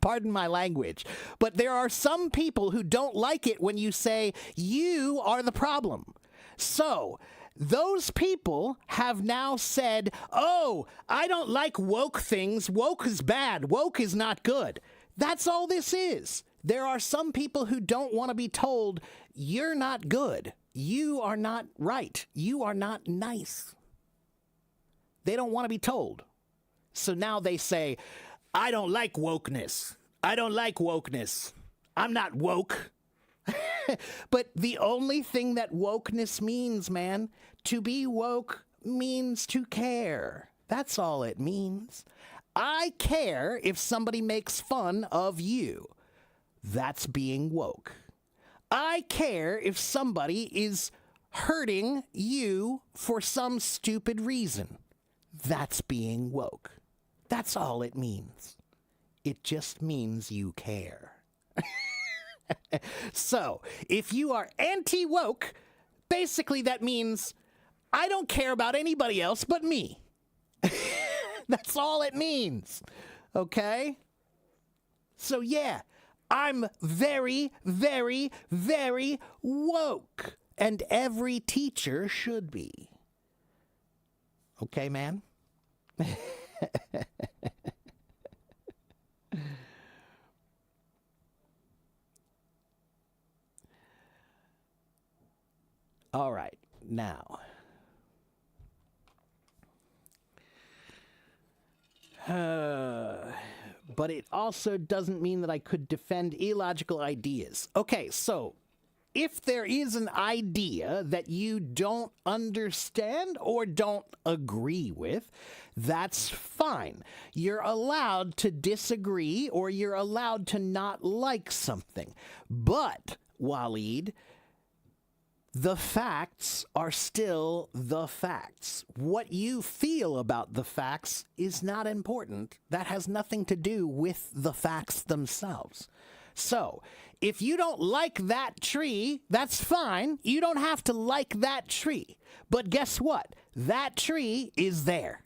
Pardon my language. But there are some people who don't like it when you say you are the problem. So, those people have now said, oh, I don't like woke things. Woke is bad. Woke is not good. That's all this is. There are some people who don't want to be told, you're not good. You are not right. You are not nice. They don't want to be told. So now they say, I don't like wokeness. I don't like wokeness. I'm not woke. But the only thing that wokeness means, man, to be woke means to care. That's all it means. I care if somebody makes fun of you. That's being woke. I care if somebody is hurting you for some stupid reason. That's being woke. That's all it means. It just means you care. So, if you are anti-woke, basically that means I don't care about anybody else but me. That's all it means. Okay? So yeah, I'm very, very, very woke. And every teacher should be. Okay, man? All right, now. But it also doesn't mean that I could defend illogical ideas. Okay, so if there is an idea that you don't understand or don't agree with, that's fine. You're allowed to disagree or you're allowed to not like something. But, Waleed, the facts are still the facts. What you feel about the facts is not important. That has nothing to do with the facts themselves. So, if you don't like that tree, that's fine. You don't have to like that tree. But guess what? That tree is there.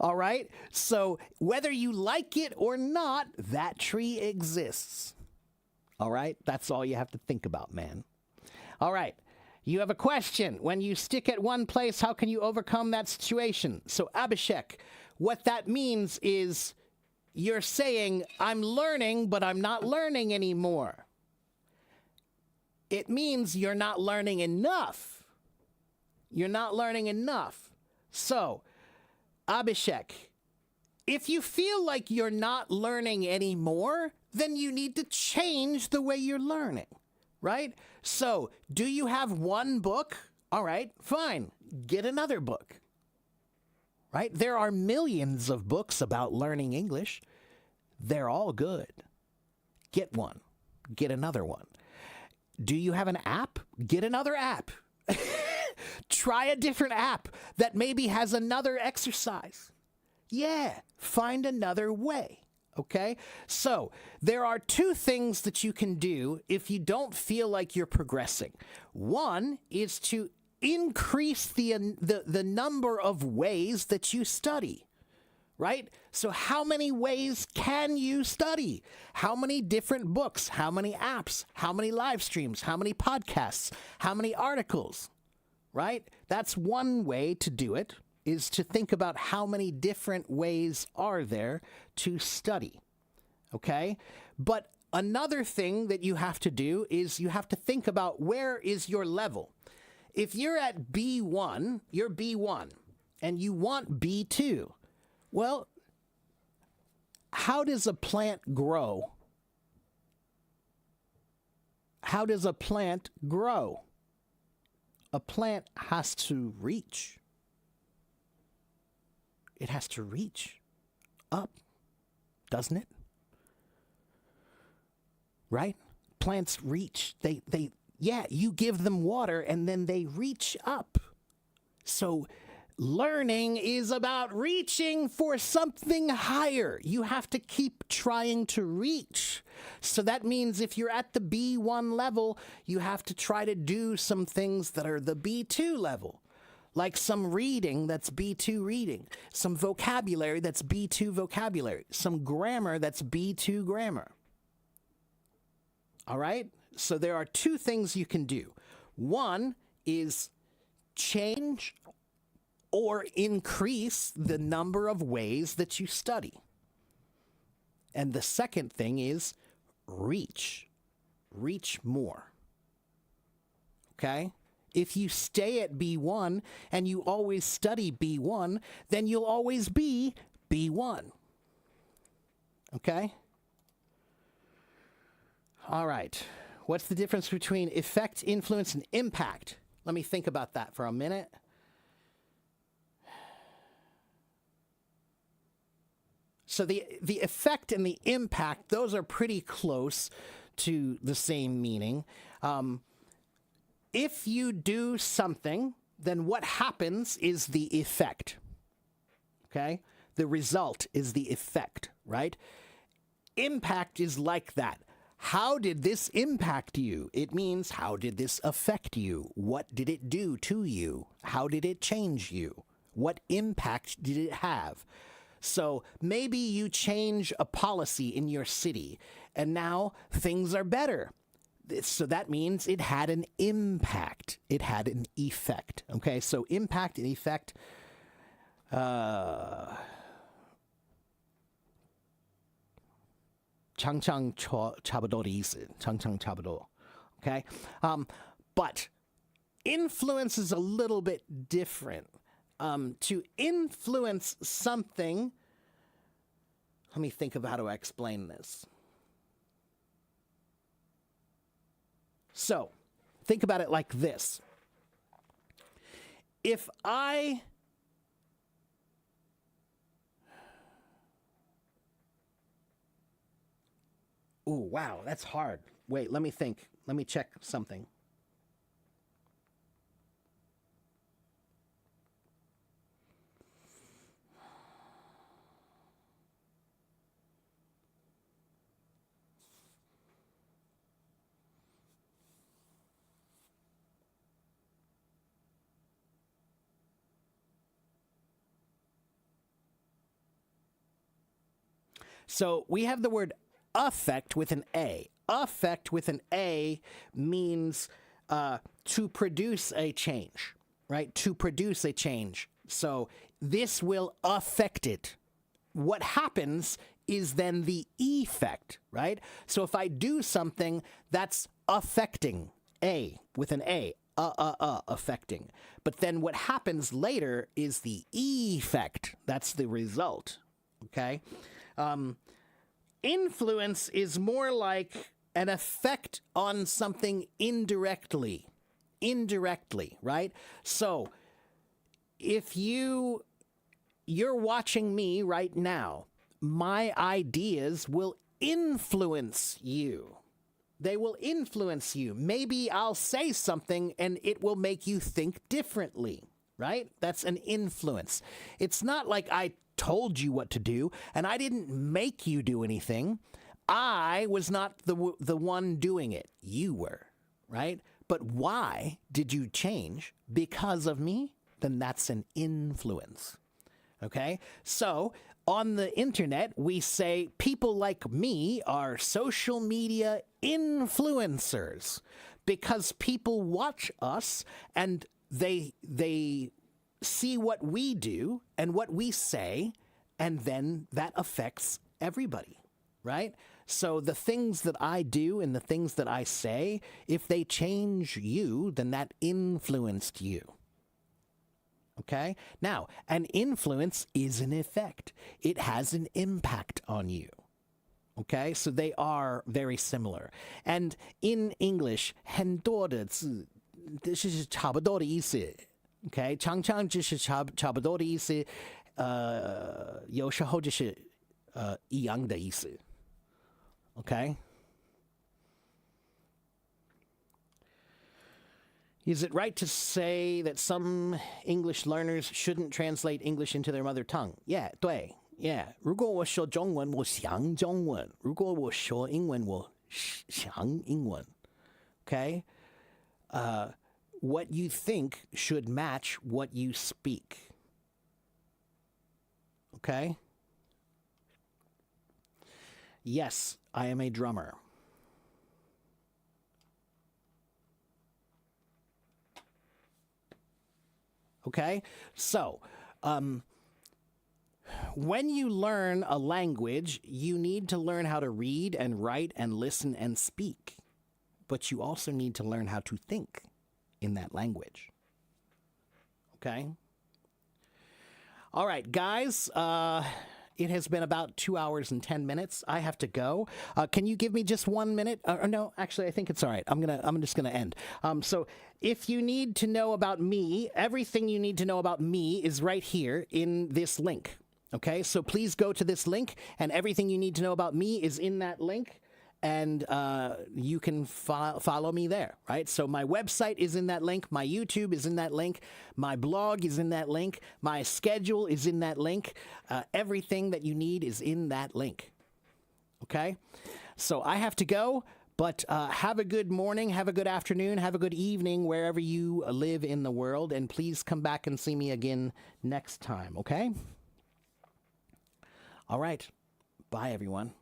All right? So, whether you like it or not, that tree exists. All right? That's all you have to think about, man. All right. You have a question. When you stick at one place, how can you overcome that situation? So, Abhishek, what that means is you're saying, I'm learning, but I'm not learning anymore. It means you're not learning enough. You're not learning enough. So, Abhishek, if you feel like you're not learning anymore, then you need to change the way you're learning, right? So, do you have one book? All right, fine. Get another book, right? There are millions of books about learning English. They're all good. Get one. Get another one. Do you have an app? Get another app. Try a different app that maybe has another exercise. Yeah, find another way. Okay? So, there are two things that you can do if you don't feel like you're progressing. One is to increase the number of ways that you study. Right? So how many ways can you study? How many different books? How many apps? How many live streams? How many podcasts? How many articles? Right? That's one way to do it, is to think about how many different ways are there to study. Okay? But another thing that you have to do is you have to think about where is your level. If you're at B1, you're B1, and you want B2. Well, how does a plant grow? How does a plant grow? A plant has to reach. It has to reach up doesn't it? Right? Plants reach. Yeah, you give them water and then they reach up. So learning is about reaching for something higher. You have to keep trying to reach. So that means if you're at the B1 level, you have to try to do some things that are the B2 level. Like some reading that's B2 reading, some vocabulary that's B2 vocabulary, some grammar that's B2 grammar. All right? So there are two things you can do. One is change or increase the number of ways that you study. And the second thing is reach. Reach more. Okay? If you stay at B1 and you always study B1, then you'll always be B1. Okay? All right. What's the difference between effect, influence, and impact? Let me think about that for a minute. So the effect and the impact, those are pretty close to the same meaning. If you do something, then what happens is the effect. Okay? The result is the effect, right? Impact is like that. How did this impact you? It means, how did this affect you? What did it do to you? How did it change you? What impact did it have? So maybe you change a policy in your city, and now things are better. So that means it had an impact. It had an effect. Okay, so impact and effect. 장창差不多的意思. 长差不多. Okay, but influence is a little bit different. To influence something, let me think of how to explain this. So, think about it like this. If I Ooh, wow, that's hard. Wait, let me think. Let me check something. So we have the word affect with an A. Affect with an A means to produce a change, right? To produce a change. So this will affect it. What happens is then the effect, right? So if I do something, that's affecting. A with an A. Affecting. But then what happens later is the effect. That's the result, okay? Influence is more like an effect on something indirectly, right? So if you're watching me right now, my ideas will influence you. They will influence you. Maybe I'll say something and it will make you think differently, right? That's an influence. It's not like I told you what to do, and I didn't make you do anything. I was not the one doing it. You were, right? But why did you change? Because of me? Then that's an influence. Okay? So, on the internet, we say people like me are social media influencers because people watch us and they see what we do and what we say, and then that affects everybody, right? So the things that I do and the things that I say, if they change you, then that influenced you. Okay? Now, an influence is an effect. It has an impact on you. Okay? So they are very similar. And in English, 很多的字就是差不多的意思。OK， 常常就是差不多的意思，有时候就是一样的意思。Okay? Is it right to say that some English learners shouldn't translate English into their mother tongue? Yeah, 对 Yeah. 如果我说中文，我想中文。如果我说英文，我想英文。Okay? What you think should match what you speak. Okay? Yes, I am a drummer. Okay? So, when you learn a language, you need to learn how to read and write and listen and speak. But you also need to learn how to think in that language. Okay? All right, guys. It has been about 2 hours and 10 minutes. I have to go. Can you give me just 1 minute? No, actually, I think it's all right. I'm just gonna end. So, if you need to know about me, everything you need to know about me is right here in this link. Okay, so please go to this link, and everything you need to know about me is in that link. And you can follow me there, right? So my website is in that link. My YouTube is in that link. My blog is in that link. My schedule is in that link. Everything that you need is in that link. Okay? So I have to go, but have a good morning, have a good afternoon, have a good evening wherever you live in the world. And please come back and see me again next time, okay? All right. Bye, everyone.